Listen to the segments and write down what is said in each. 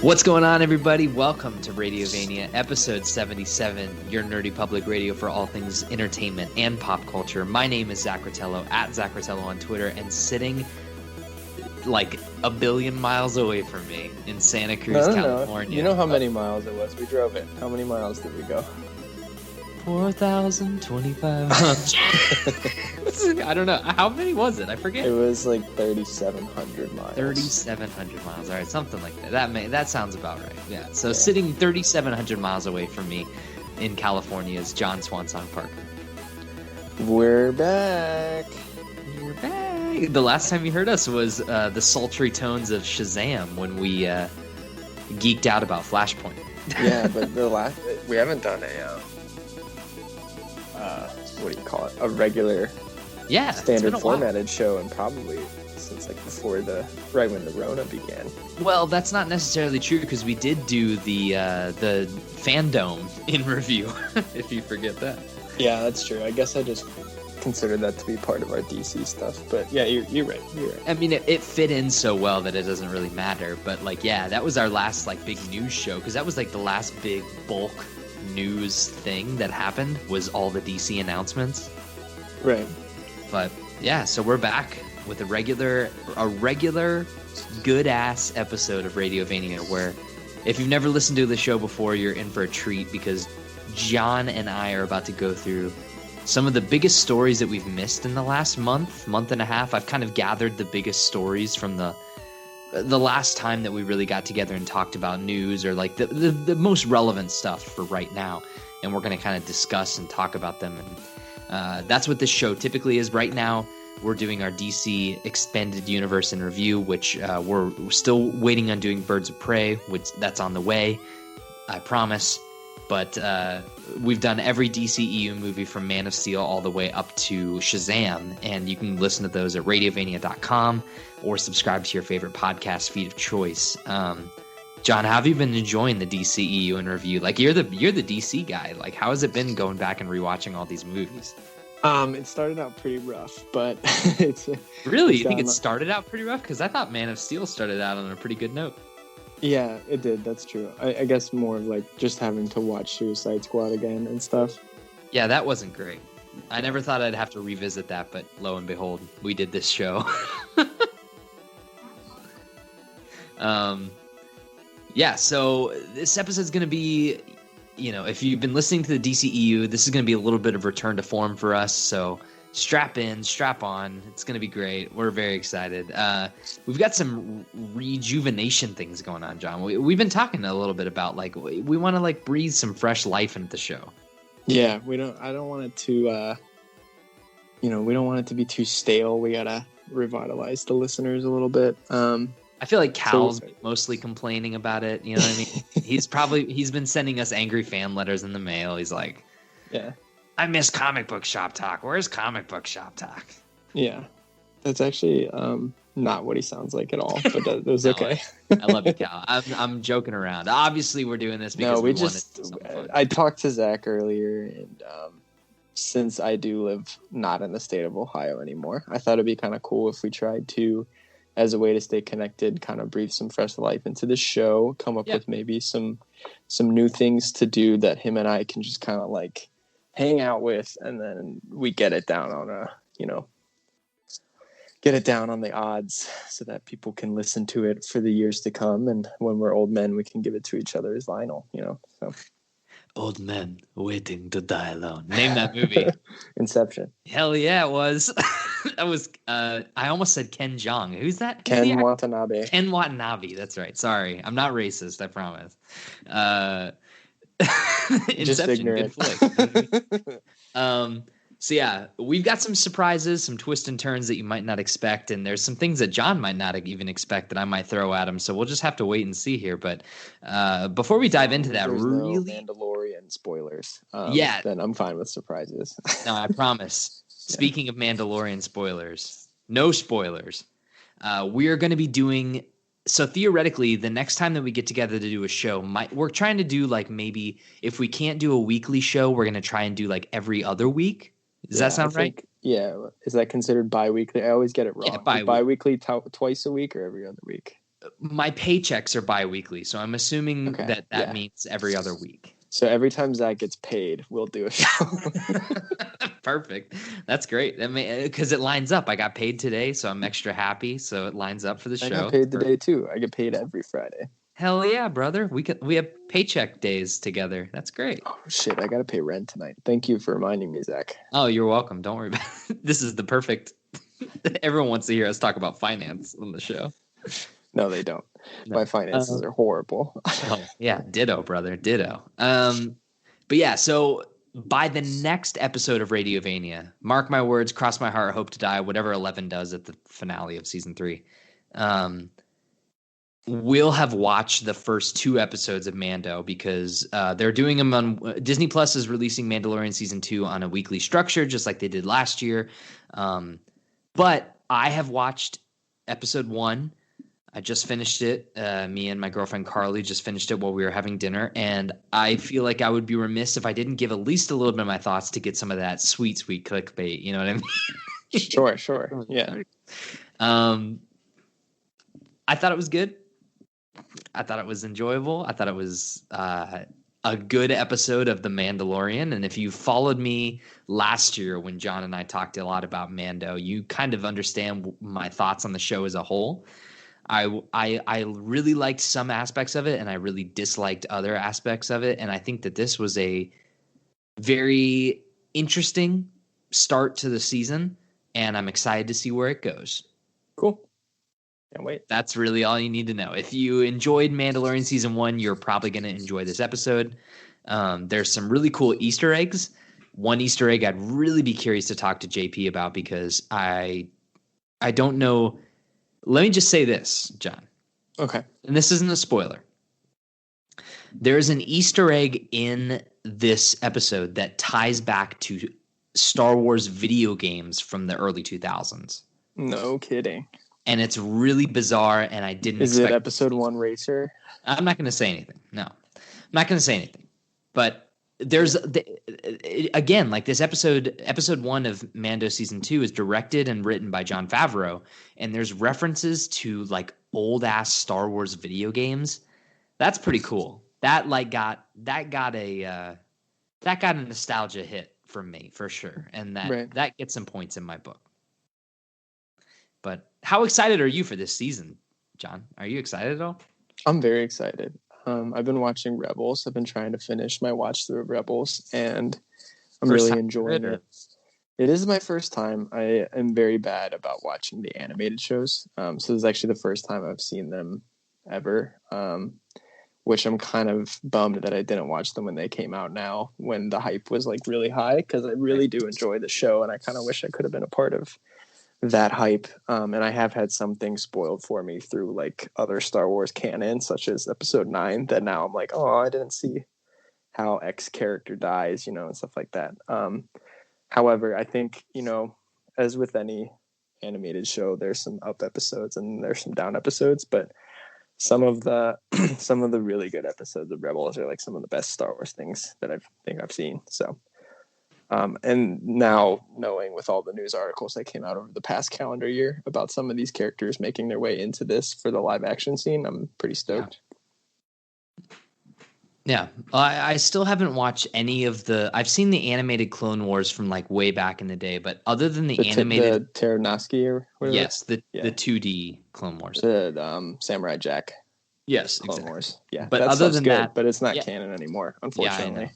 What's going on, everybody? Welcome to Radiovania, episode 77, your nerdy public radio for all things entertainment and pop culture. My name is Zach Ratello, at Zach Ratello on Twitter, and sitting like a billion miles away from me in Santa Cruz, California. You know how many miles it was? We drove it. How many miles did we go? 4,025. I don't know. How many was it? I forget. It was like 3,700 miles. 3,700 miles. All right, something like that. That sounds about right. Yeah. So sitting 3,700 miles away from me in California is John Swansong Parker. We're back. We're back. The last time you heard us was the sultry tones of Shazam when we geeked out about Flashpoint. Yeah, but we haven't done a what do you call it? A regular, standard formatted show, and probably since like right when the Rona began. Well, that's not necessarily true because we did do the fandom in review. If you forget that. Yeah, that's true. I guess I just consider that to be part of our DC stuff. But yeah, you're right. I mean, it fit in so well that it doesn't really matter. But that was our last big news show because that was the last big bulk news thing that happened was all the DC announcements. Right. But yeah, so we're back with a regular good ass episode of Radiovania where if you've never listened to the show before, you're in for a treat because John and I are about to go through some of the biggest stories that we've missed in the last month and a half. I've kind of gathered the biggest stories from the last time that we really got together and talked about news or the most relevant stuff for right now. And we're going to kind of discuss and talk about them. And that's what this show typically is. Right now, we're doing our DC Expanded Universe in review, which we're still waiting on doing Birds of Prey, which that's on the way, I promise. But we've done every DCEU movie from Man of Steel all the way up to Shazam, and you can listen to those at radiovania.com or subscribe to your favorite podcast feed of choice. John, how have you been enjoying the DCEU in review? You're the DC guy. How has it been going back and rewatching all these movies? It started out pretty rough, but it's really. You think it started out pretty rough? Because I thought Man of Steel started out on a pretty good note. Yeah, it did. That's true. I guess more of just having to watch Suicide Squad again and stuff. Yeah, that wasn't great. I never thought I'd have to revisit that, but lo and behold, we did this show. So this episode's going to be, if you've been listening to the DCEU, this is going to be a little bit of return to form for us. So strap in, strap on. It's going to be great. We're very excited. We've got some rejuvenation things going on, John. We've been talking a little bit about we want to breathe some fresh life into the show. Yeah, I don't want it to, we don't want it to be too stale. We got to revitalize the listeners a little bit. I feel like Cal's mostly complaining about it. You know what I mean? He's been sending us angry fan letters in the mail. He's like, yeah. I miss comic book shop talk. Where's comic book shop talk? Yeah, that's actually not what he sounds like at all. But that was okay. I love you, Cal. I'm joking around. Obviously, we're doing this because I talked to Zach earlier, and since I do live not in the state of Ohio anymore, I thought it'd be kind of cool if we tried to, as a way to stay connected, kind of breathe some fresh life into the show. Come up with maybe some new things to do that him and I can just kind of hang out with, and then we get it down on the odds so that people can listen to it for the years to come. And when we're old men, we can give it to each other as vinyl, so. Old Men Waiting to Die Alone. Name that movie. Inception. Hell yeah, it was. That was, I almost said Ken Jeong. Who's that? Ken Watanabe. Ken Watanabe, that's right. Sorry, I'm not racist, I promise. Inception, good flick. So yeah, we've got some surprises, some twists and turns that you might not expect, and there's some things that John might not even expect that I might throw at him. So we'll just have to wait and see here. But before we dive into that, no Mandalorian spoilers. Then I'm fine with surprises. No, I promise. Speaking of Mandalorian spoilers, no spoilers. We are going to be doing. So theoretically, the next time that we get together to do a show, we're trying to do maybe if we can't do a weekly show, we're going to try and do every other week. Does that sound right? Yeah. Is that considered bi-weekly? I always get it wrong. Yeah, bi-weekly twice a week or every other week? my paychecks are bi-weekly, so I'm assuming that means every other week. So every time Zach gets paid, we'll do a show. Perfect. That's great. Because it lines up. I got paid today, so I'm extra happy. So it lines up for the show. I got paid today too. I get paid every Friday. Hell yeah, brother. We have paycheck days together. That's great. Oh shit, I gotta pay rent tonight. Thank you for reminding me, Zach. Oh, you're welcome. Don't worry about it. This is the perfect. Everyone wants to hear us talk about finance on the show. No, they don't. No. My finances are horrible. Oh, yeah, ditto, brother, ditto. But yeah, so by the next episode of Radiovania, mark my words, cross my heart, hope to die, whatever 11 does at the finale of season 3, we'll have watched the first 2 episodes of Mando because they're doing them on Disney Plus is releasing Mandalorian season 2 on a weekly structure, just like they did last year. But I have watched episode 1. I just finished it. Me and my girlfriend Carly just finished it while we were having dinner. And I feel like I would be remiss if I didn't give at least a little bit of my thoughts to get some of that sweet clickbait. You know what I mean? Sure. Yeah. I thought it was good. I thought it was enjoyable. I thought it was a good episode of The Mandalorian. And if you followed me last year when John and I talked a lot about Mando, you kind of understand my thoughts on the show as a whole. I really liked some aspects of it, and I really disliked other aspects of it. And I think that this was a very interesting start to the season, and I'm excited to see where it goes. Cool. Can't wait. That's really all you need to know. If you enjoyed Mandalorian season 1, you're probably going to enjoy this episode. There's some really cool Easter eggs. One Easter egg I'd really be curious to talk to JP about because I don't know. Let me just say this, John. Okay. And this isn't a spoiler. There's an Easter egg in this episode that ties back to Star Wars video games from the early 2000s. No kidding. And it's really bizarre, and I didn't expect... Is it episode 1 Racer? I'm not going to say anything. No. I'm not going to say anything. But there's again, like this episode 1 of Mando season 2 is directed and written by Jon Favreau, and there's references to like old ass Star Wars video games. That's pretty cool. That got a nostalgia hit from me for sure, and that gets some points in my book. But how excited are you for this season, John? Are you excited at all? I'm very excited. I've been watching Rebels. I've been trying to finish my watch through of Rebels, and I'm really enjoying it. It is my first time. I am very bad about watching the animated shows. So this is actually the first time I've seen them ever, which I'm kind of bummed that I didn't watch them when they came out now, when the hype was like really high, because I really do enjoy the show, and I kind of wish I could have been a part of that hype. And I have had some things spoiled for me through like other Star Wars canon, such as episode 9, that now I'm like, oh, I didn't see how X character dies, and stuff like that. However, I think, as with any animated show, there's some up episodes and there's some down episodes, but some of the really good episodes of Rebels are like some of the best Star Wars things that I've seen. So and now knowing with all the news articles that came out over the past calendar year about some of these characters making their way into this for the live action scene, I'm pretty stoked. Yeah. I still haven't watched any of I've seen the animated Clone Wars from like way back in the day, but other than the animated the Terranowski or whatever. Yes, the 2D Clone Wars. The Samurai Jack. Yes, Clone exactly. Wars. Yeah. But other than that, but it's not canon anymore, unfortunately. Yeah,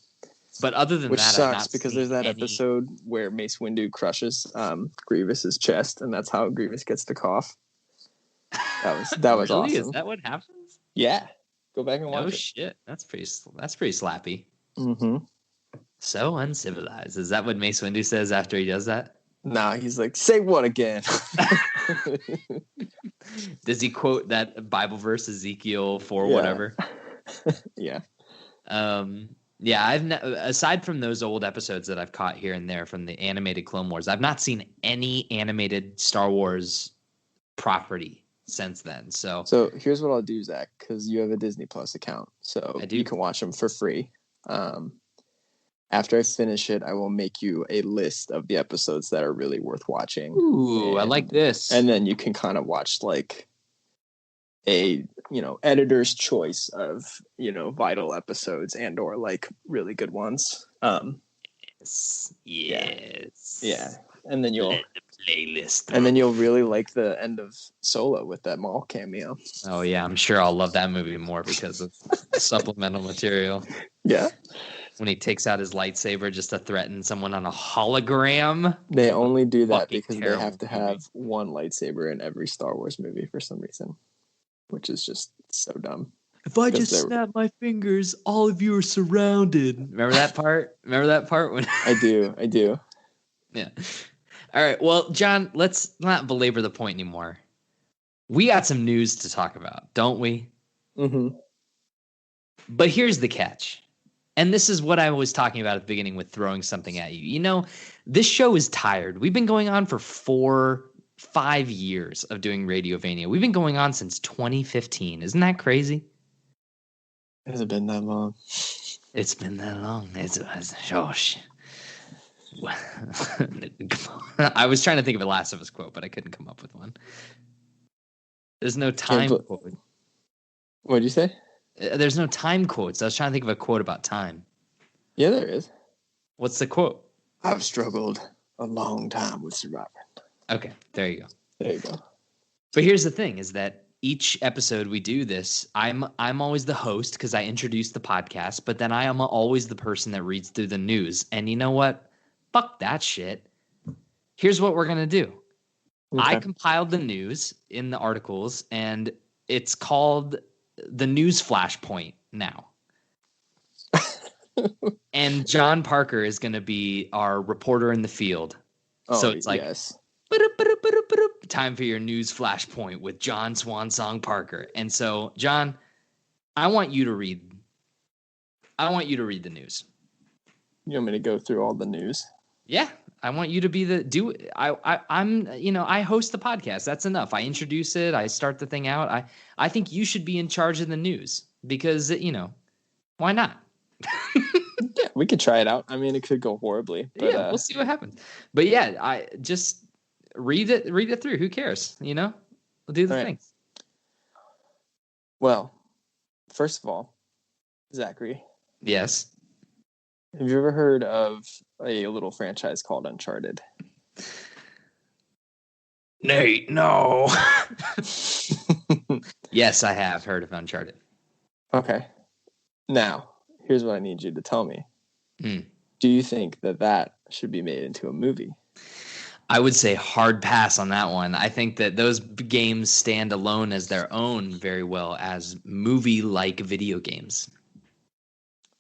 but other than which that, sucks because there's that episode where Mace Windu crushes Grievous's chest, and that's how Grievous gets to cough. That was really? awesome. Is that what happens? Yeah, go back and watch it. Oh shit, that's pretty slappy. Mm-hmm. So uncivilized. Is that what Mace Windu says after he does that? Nah, he's like, say what again? Does he quote that Bible verse, Ezekiel 4 whatever? Yeah. Yeah, aside from those old episodes that I've caught here and there from the animated Clone Wars, I've not seen any animated Star Wars property since then. So here's what I'll do, Zach, because you have a Disney Plus account, so you can watch them for free. After I finish it, I will make you a list of the episodes that are really worth watching. Ooh, I like this. And then you can kind of watch like a editor's choice of vital episodes and or like really good ones. Yeah, and then you'll playlist. And then you'll really like the end of Solo with that Maul cameo. Oh yeah, I'm sure I'll love that movie more because of supplemental material. Yeah. When he takes out his lightsaber just to threaten someone on a hologram. They only do that because they terrible have to have one lightsaber in every Star Wars movie for some reason, which is just so dumb. If I just snap my fingers, all of you are surrounded. Remember that part? When I do. Yeah. All right. Well, John, let's not belabor the point anymore. We got some news to talk about, don't we? Mm-hmm. But here's the catch. And this is what I was talking about at the beginning with throwing something at you. You know, this show is tired. We've been going on for 5 years of doing Radiovania. We've been going on since 2015. Isn't that crazy? Has it been that long? It's been that long. I was trying to think of a Last of Us quote, but I couldn't come up with one. There's no time quote. What'd you say? There's no time quotes. I was trying to think of a quote about time. Yeah, there is. What's the quote? I've struggled a long time with surviving. Okay, there you go. There you go. But here's the thing: is that each episode we do this, I'm always the host because I introduce the podcast, but then I am always the person that reads through the news. And you know what? Fuck that shit. Here's what we're gonna do. Okay. I compiled the news in the articles, and it's called the news flashpoint now. And John Parker is going to be our reporter in the field. Oh, so it's like, yes. Time for your news flashpoint with John Swansong Parker. And so, John, I want you to read the news. You want me to go through all the news? Yeah. I want you to be I host the podcast. That's enough. I introduce it. I start the thing out. I think you should be in charge of the news because, why not? Yeah, we could try it out. I mean, it could go horribly. But, we'll see what happens. But yeah, I just read it through. Who cares? We'll do the thing. Well, first of all, Zachary. Yes. Have you ever heard of a little franchise called Uncharted? Nate, no. Yes, I have heard of Uncharted. Okay. Now, here's what I need you to tell me. Do you think that should be made into a movie? I would say hard pass on that one. I think that those games stand alone as their own very well as movie-like video games.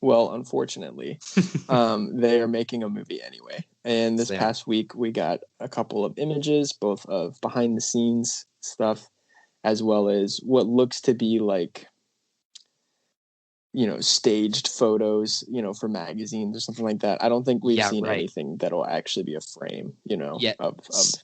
Well, unfortunately, they are making a movie anyway. And this past week, we got a couple of images, both of behind-the-scenes stuff, as well as what looks to be like, staged photos, for magazines or something like that. I don't think we've seen anything that'll actually be a frame, of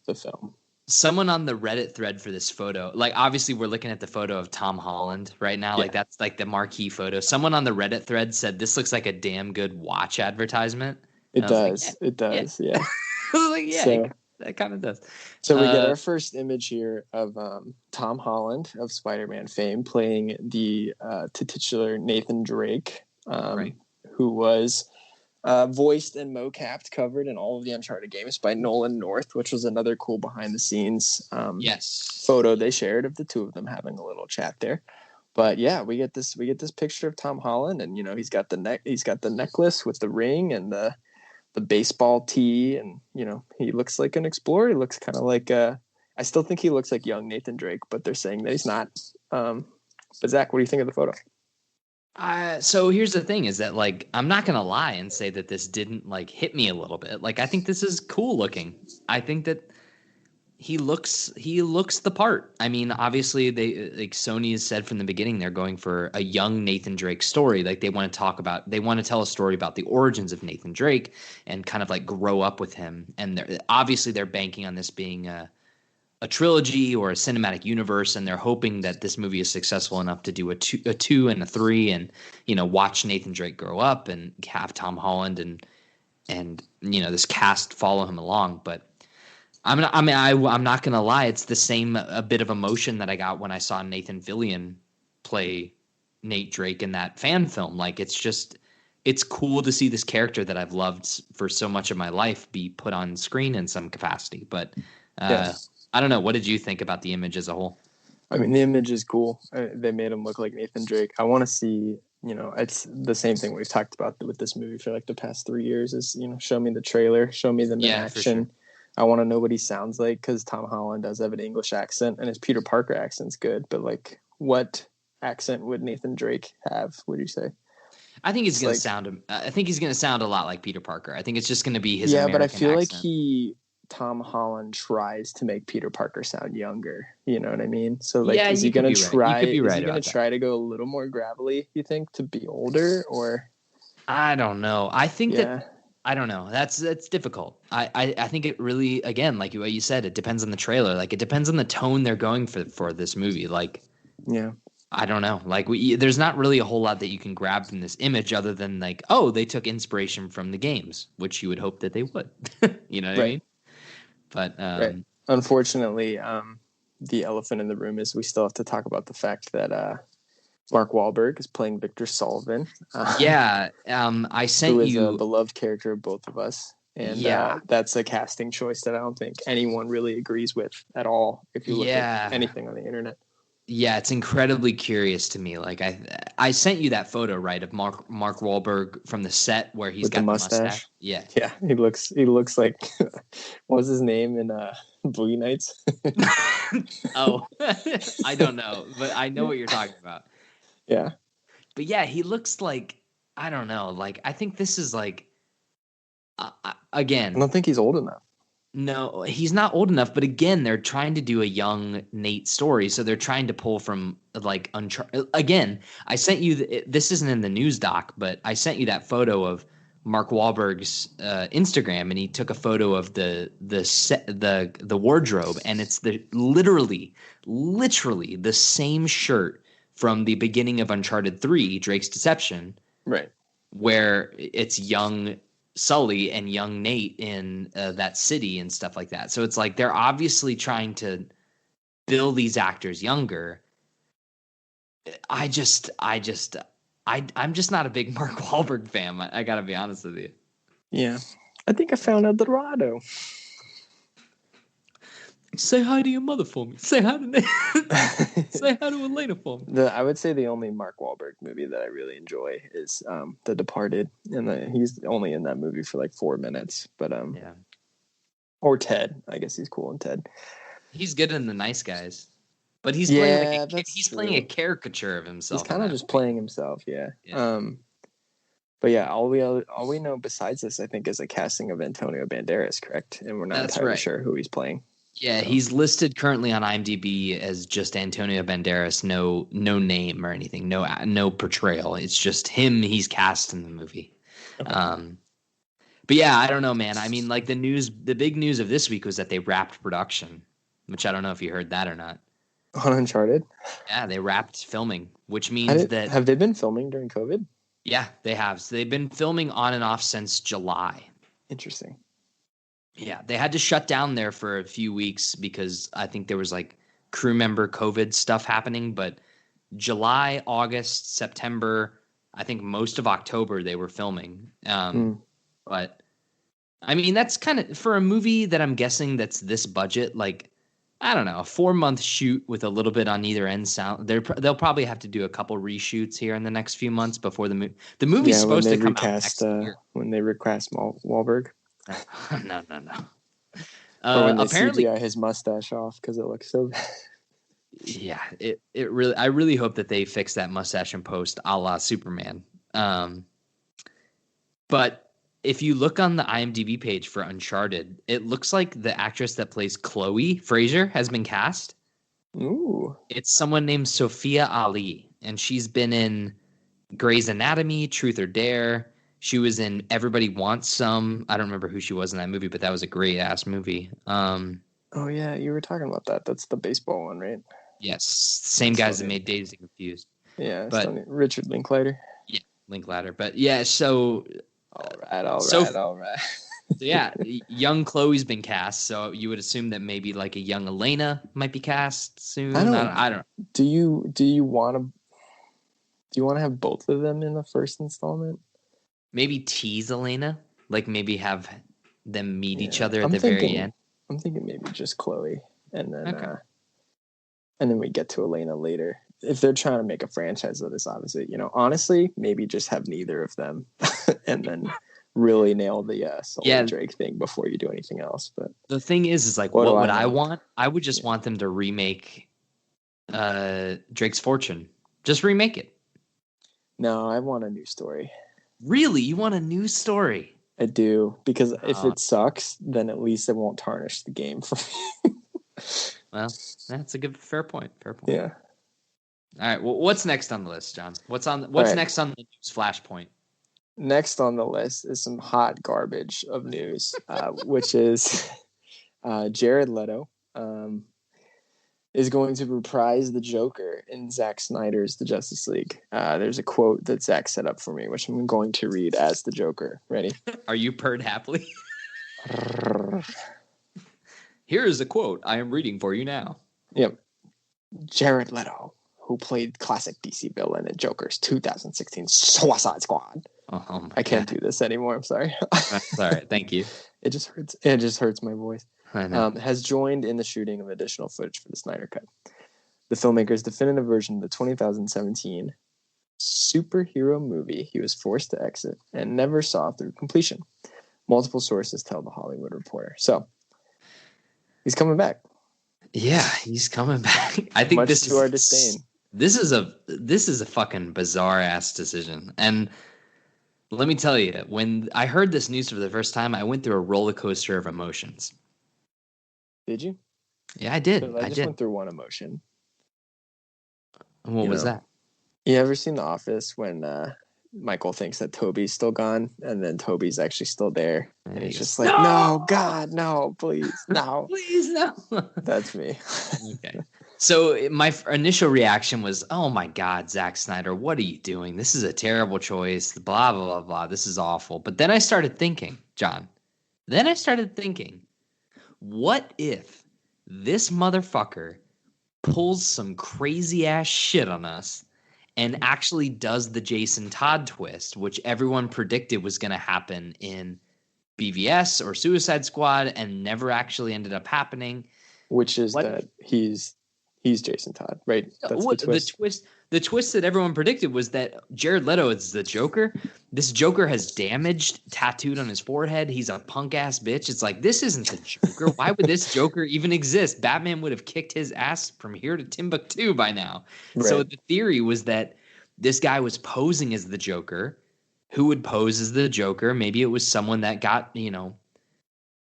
the film. Someone on the Reddit thread for this photo, like obviously we're looking at the photo of Tom Holland right now. Yeah. Like that's like the marquee photo. Someone on the Reddit thread said this looks like a damn good watch advertisement. It does. It does. Yeah. I was like, yeah, that kind of does. So we get our first image here of Tom Holland of Spider-Man fame playing the titular Nathan Drake, who was voiced and mocapped, covered in all of the Uncharted games by Nolan North, which was another cool behind-the-scenes photo they shared of the two of them having a little chat there. But yeah, we get this picture of Tom Holland, and he's got the necklace with the ring and the baseball tee, and he looks like an explorer. He looks kind of like I still think he looks like young Nathan Drake, but they're saying that he's not. But Zach, what do you think of the photo? So here's the thing is that like, I'm not going to lie and say that this didn't like hit me a little bit. Like, I think this is cool looking. I think that he looks the part. I mean, obviously Sony has said from the beginning, they're going for a young Nathan Drake story. Like they want to tell a story about the origins of Nathan Drake and kind of like grow up with him. And they're banking on this being a trilogy or a cinematic universe, and they're hoping that this movie is successful enough to do a 2 and a 3 and watch Nathan Drake grow up and have Tom Holland and this cast follow him along. But I'm not gonna lie. It's the same a bit of emotion that I got when I saw Nathan Fillion play Nate Drake in that fan film. Like it's cool to see this character that I've loved for so much of my life be put on screen in some capacity. But I don't know. What did you think about the image as a whole? I mean, the image is cool. They made him look like Nathan Drake. I want to see, it's the same thing we've talked about with this movie for like the past 3 years is, show me the trailer, show me them in action. Sure. I want to know what he sounds like because Tom Holland does have an English accent and his Peter Parker accent's good. But like, what accent would Nathan Drake have, would you say? I think he's going to sound. I think he's going to sound a lot like Peter Parker. I think it's just going to be his. Yeah, American but I feel accent. like Tom Holland tries to make Peter Parker sound younger. You know what I mean? So like, is he going to try? Is he going to try to go a little more gravelly? You think to be older or? I don't know. I think that. I don't know. That's difficult. I think it really, again, like what you said, it depends on the trailer. Like it depends on the tone they're going for this movie. Like, yeah. I don't know. Like there's not really a whole lot that you can grab from this image other than like, oh, they took inspiration from the games, which you would hope that they would. You know what I mean? But right. Unfortunately, the elephant in the room is we still have to talk about the fact that Mark Wahlberg is playing Victor Sullivan. I sent who is you a beloved character of both of us. And that's a casting choice that I don't think anyone really agrees with at all if you look at anything on the internet. Yeah, it's incredibly curious to me. Like I sent you that photo, right, of Mark Wahlberg from the set where he's got the mustache. Yeah. Yeah, he looks like what was his name in Boogie Nights? Oh, I don't know, but I know what you're talking about. Yeah. But yeah, he looks like, I don't know, like I think this is like again. I don't think he's old enough. No, he's not old enough, but again, they're trying to do a young Nate story, so they're trying to pull from like Uncharted. Again, I sent you this isn't in the news doc, but I sent you that photo of Mark Wahlberg's Instagram, and he took a photo of the wardrobe, and it's literally the same shirt from the beginning of Uncharted 3, Drake's Deception, right, where it's young Sully and young Nate in that city and stuff like that. So it's like they're obviously trying to build these actors younger. I'm just not a big Mark Wahlberg fan. I gotta be honest with you. Yeah, I think I found El Dorado. Say hi to your mother for me. Say hi to say hi to Elena for me. I would say the only Mark Wahlberg movie that I really enjoy is The Departed, and he's only in that movie for like 4 minutes. But or Ted. I guess he's cool in Ted. He's good in The Nice Guys, but he's playing playing a caricature of himself. He's kind of just playing himself. Yeah. But yeah, all we know besides this, I think, is a casting of Antonio Banderas, correct? And we're not entirely sure who he's playing. Yeah, so. He's listed currently on IMDb as just Antonio Banderas, no name or anything, no portrayal. It's just him. He's cast in the movie. Okay. But yeah, I don't know, man. I mean, like the big news of this week was that they wrapped production, which I don't know if you heard that or not. On Uncharted? Yeah, they wrapped filming, which means that have they been filming during COVID? Yeah, they have. So they've been filming on and off since July. Interesting. Yeah, they had to shut down there for a few weeks because I think there was like crew member COVID stuff happening. But July, August, September, I think most of October they were filming. But I mean, that's kind of for a movie that I'm guessing that's this budget, like, I don't know, a 4-month shoot with a little bit on either end sound. They'll probably have to do a couple reshoots here in the next few months before the movie. The movie's supposed to come out next year. When they recast Wahlberg. No. Or when they CGI his mustache off because it looks so bad. Yeah, it really. I really hope that they fix that mustache in post, a la Superman. But if you look on the IMDb page for Uncharted, it looks like the actress that plays Chloe Fraser has been cast. Ooh, it's someone named Sophia Ali, and she's been in Grey's Anatomy, Truth or Dare. She was in Everybody Wants Some. I don't remember who she was in that movie, but that was a great ass movie. Oh yeah, you were talking about that. That's the baseball one, right? Yes, same guys that made Dazed and Confused. Yeah, but Richard Linklater. Yeah, Linklater. But yeah, so all right. So yeah, young Chloe's been cast, so you would assume that maybe like a young Elena might be cast soon. I don't. Do you want to have both of them in the first installment? Maybe tease Elena, like maybe have them meet each Yeah, other at the very end. I'm thinking maybe just Chloe, and Okay. then we get to Elena later. If they're trying to make a franchise of this, obviously, honestly, maybe just have neither of them, and then really nail the Sully Yeah. Drake thing before you do anything else. But The thing is like, what do what I would I know? want? I would just want them to remake Drake's Fortune. Just remake it. No, I want a new story. Really? You want a new story? I do, because if Oh, it sucks, then at least it won't tarnish the game for me. well, that's a good fair point. Fair point. Yeah. All right. Well, what's next on the list, John? What's right. next on the news flashpoint? Next on the list is some hot garbage of news, which is Jared Leto is going to reprise the Joker in Zack Snyder's The Justice League. There's a quote that Zack set up for me, which I'm going to read as the Joker. Ready? Are you purred happily? Here is a quote I am reading for you now. Yep. Jared Leto, who played classic DC villain in Joker's 2016 Suicide Squad. Oh I can't do this anymore. I'm sorry. That's all right. Thank you. It just hurts. It just hurts my voice. I know. Has joined in the shooting of additional footage for the Snyder Cut. The filmmaker's definitive version of the 2017 superhero movie he was forced to exit and never saw through completion. Multiple sources tell The Hollywood Reporter. So he's coming back. Yeah, he's coming back. I think Much this to is our disdain. This is a fucking bizarre ass decision. And let me tell you, when I heard this news for the first time, I went through a roller coaster of emotions. Did you? Yeah, I did. I just went through one emotion. What was that? You ever seen The Office when Michael thinks that Toby's still gone and then Toby's actually still there? And he's just like, no, God, no, please, no. Please, no. That's me. Okay. So my initial reaction was, oh my God, Zack Snyder, what are you doing? This is a terrible choice. Blah, blah, blah, blah. This is awful. But then I started thinking, John, what if this motherfucker pulls some crazy ass shit on us and actually does the Jason Todd twist, which everyone predicted was going to happen in BVS or Suicide Squad and never actually ended up happening? Which is that he's Jason Todd, right? That's The twist that everyone predicted was that Jared Leto is the Joker. This Joker has damaged tattooed on his forehead. He's a punk ass bitch. It's like, this isn't the Joker. Why would this Joker even exist? Batman would have kicked his ass from here to Timbuktu by now. Right. So the theory was that this guy was posing as the Joker. Who would pose as the Joker? Maybe it was someone that got,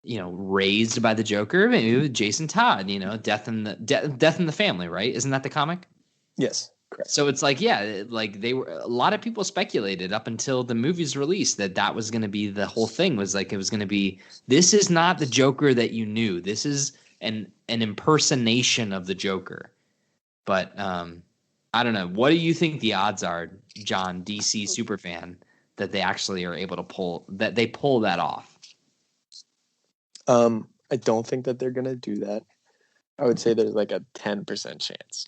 raised by the Joker. Maybe it was Jason Todd, Death in the Family, right? Isn't that the comic? Yes, correct. So it's like, yeah, like a lot of people speculated up until the movie's release that was going to be the whole thing, was like, it was going to be, this is not the Joker that you knew. This is an impersonation of the Joker. But I don't know. What do you think the odds are, John, DC superfan, that they actually are able to pull that off? I don't think that they're going to do that. I would say there's like a 10% chance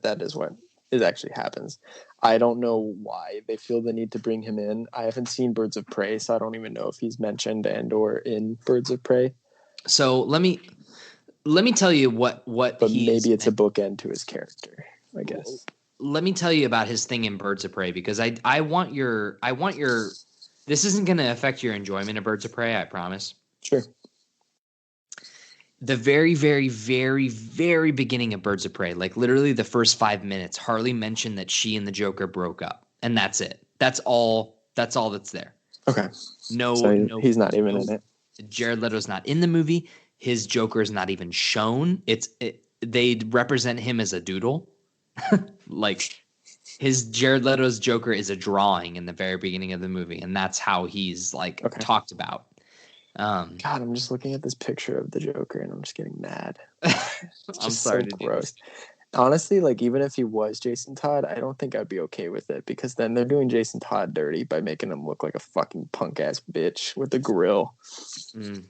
that is what actually happens. I don't know why they feel the need to bring him in. I haven't seen Birds of Prey, so I don't even know if he's mentioned and or in Birds of Prey. So let me tell you what. But maybe it's a bookend to his character, I guess. Let me tell you about his thing in Birds of Prey, because I want your. This isn't going to affect your enjoyment of Birds of Prey, I promise. Sure. The very, very, very, very beginning of Birds of Prey, like literally the first 5 minutes, Harley mentioned that she and the Joker broke up, and that's it. That's all that's there. Okay. No, he's not even in it. Jared Leto's not in the movie. His Joker is not even shown. They represent him as a doodle. Like, his Jared Leto's Joker is a drawing in the very beginning of the movie, and that's how he's talked about. God, I'm just looking at this picture of the Joker and I'm just getting mad. I'm sorry to gross. Honestly, like even if he was Jason Todd, I don't think I'd be okay with it because then they're doing Jason Todd dirty by making him look like a fucking punk ass bitch with a grill. Mm.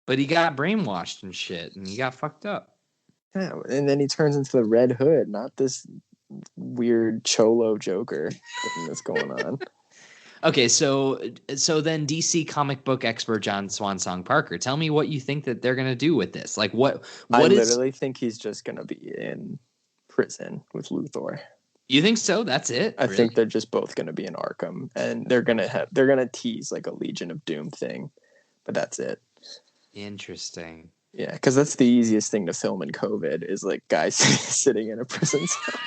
But he got brainwashed and shit, and he got fucked up. Yeah, and then he turns into the Red Hood, not this weird cholo Joker thing that's going on. Okay, so then DC comic book expert John Swansong Parker, tell me what you think that they're gonna do with this. Like, what I is? literally think he's just gonna be in prison with Luthor. You think so? That's it? I Really? think they're just both gonna be in Arkham, and they're gonna tease like a Legion of Doom thing, but that's it. Interesting. Yeah, because that's the easiest thing to film in COVID is like guys sitting in a prison cell.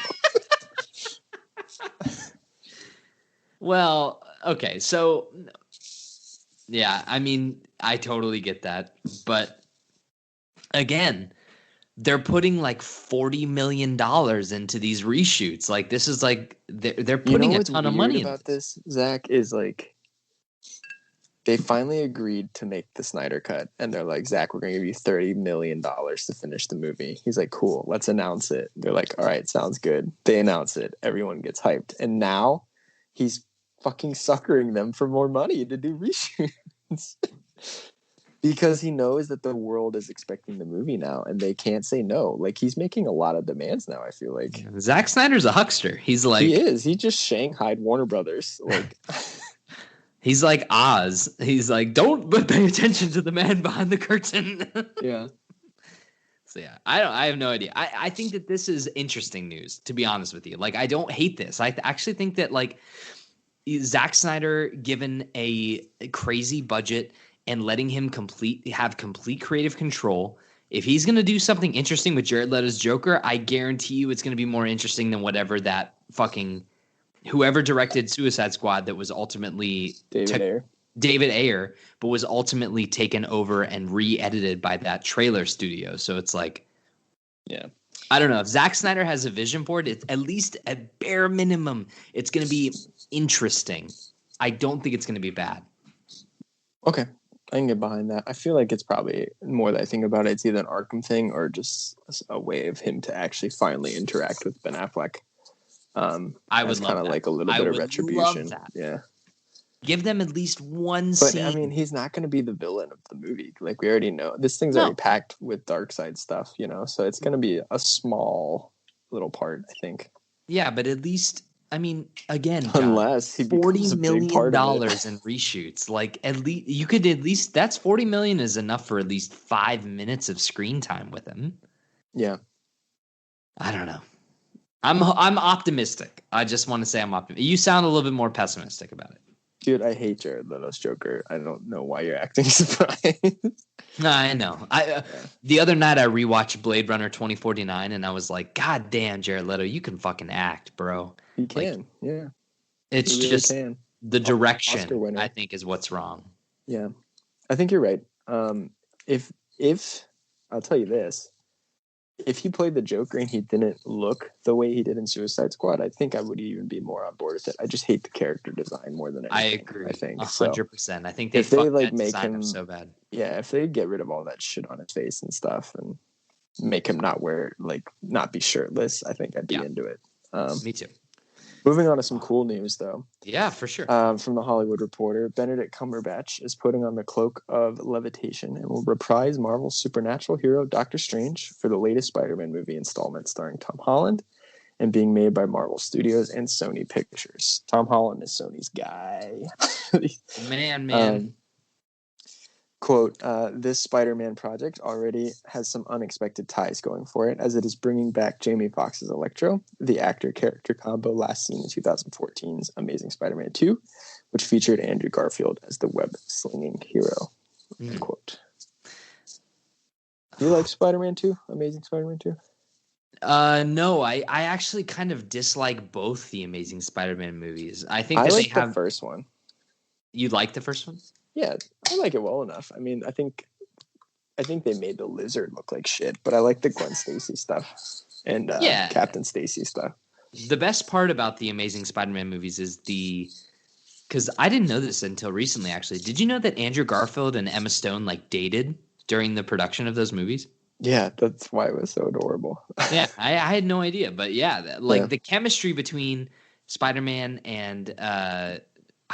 Well, okay, so yeah, I mean, I totally get that, but again, they're putting like $40 million into these reshoots. Like this is like they're putting a ton of money about this, Zach, is like they finally agreed to make the Snyder Cut, and they're like, Zach, we're gonna give you $30 million to finish the movie. He's like, cool, let's announce it. They're like, all right, sounds good. They announce it, everyone gets hyped, and now he's fucking suckering them for more money to do reshoots. Because he knows that the world is expecting the movie now, and they can't say no. Like, he's making a lot of demands now, I feel like. Zack Snyder's a huckster. He's like... He is. He just shanghaied Warner Brothers. Like... He's like Oz. He's like, don't pay attention to the man behind the curtain. Yeah. So yeah, I have no idea. I think that this is interesting news, to be honest with you. Like, I don't hate this. I actually think that, like, Zack Snyder, given a crazy budget and letting him have complete creative control, if he's going to do something interesting with Jared Leto's Joker, I guarantee you it's going to be more interesting than whatever that fucking whoever directed Suicide Squad that was ultimately David Ayer, but was ultimately taken over and re-edited by that trailer studio. So it's like, yeah, I don't know. If Zack Snyder has a vision for it, it's at least at bare minimum, it's going to be interesting. I don't think it's going to be bad. Okay. I can get behind that. I feel like it's probably, more that I think about it, it's either an Arkham thing or just a way of him to actually finally interact with Ben Affleck. I would love kind of like a little bit of retribution. Yeah. Give them at least one scene. But I mean, he's not going to be the villain of the movie. Like, we already know this thing's already packed with dark side stuff, you know, so it's going to be a small little part, I think. Yeah, but at least, I mean, again, John, unless he $40 million in reshoots, like at least that's $40 million is enough for at least 5 minutes of screen time with him. Yeah. I don't know. I'm optimistic. I just want to say I'm optimistic. You sound a little bit more pessimistic about it. Dude, I hate Jared Leto's Joker. I don't know why you're acting surprised. No, I know. The other night I rewatched Blade Runner 2049 and I was like, God damn, Jared Leto, you can fucking act, bro. He can, yeah. It's really just the direction, I think, is what's wrong. Yeah, I think you're right. If I'll tell you this, if he played the Joker and he didn't look the way he did in Suicide Squad, I think I would even be more on board with it. I just hate the character design more than anything. I agree. I think 100%. I think if they like make him so bad. Yeah, if they get rid of all that shit on his face and stuff and make him not be shirtless, I think I'd be into it. Me too. Moving on to some cool news, though. Yeah, for sure. From the Hollywood Reporter, Benedict Cumberbatch is putting on the cloak of levitation and will reprise Marvel's supernatural hero Doctor Strange for the latest Spider-Man movie installment starring Tom Holland and being made by Marvel Studios and Sony Pictures. Tom Holland is Sony's guy. Man. Quote, this Spider-Man project already has some unexpected ties going for it, as it is bringing back Jamie Foxx's Electro, the actor-character combo last seen in 2014's Amazing Spider-Man 2, which featured Andrew Garfield as the web-slinging hero. Quote. Do you like Spider-Man 2? Amazing Spider-Man 2? No, I actually kind of dislike both the Amazing Spider-Man movies. I think like the first one. You like the first one? Yeah, I like it well enough. I mean, I think they made the lizard look like shit, but I like the Gwen Stacy stuff and Captain Stacy stuff. The best part about the Amazing Spider-Man movies is because I didn't know this until recently, actually. Did you know that Andrew Garfield and Emma Stone dated during the production of those movies? Yeah, that's why it was so adorable. Yeah, I had no idea, but yeah, Yeah. the chemistry between Spider-Man and I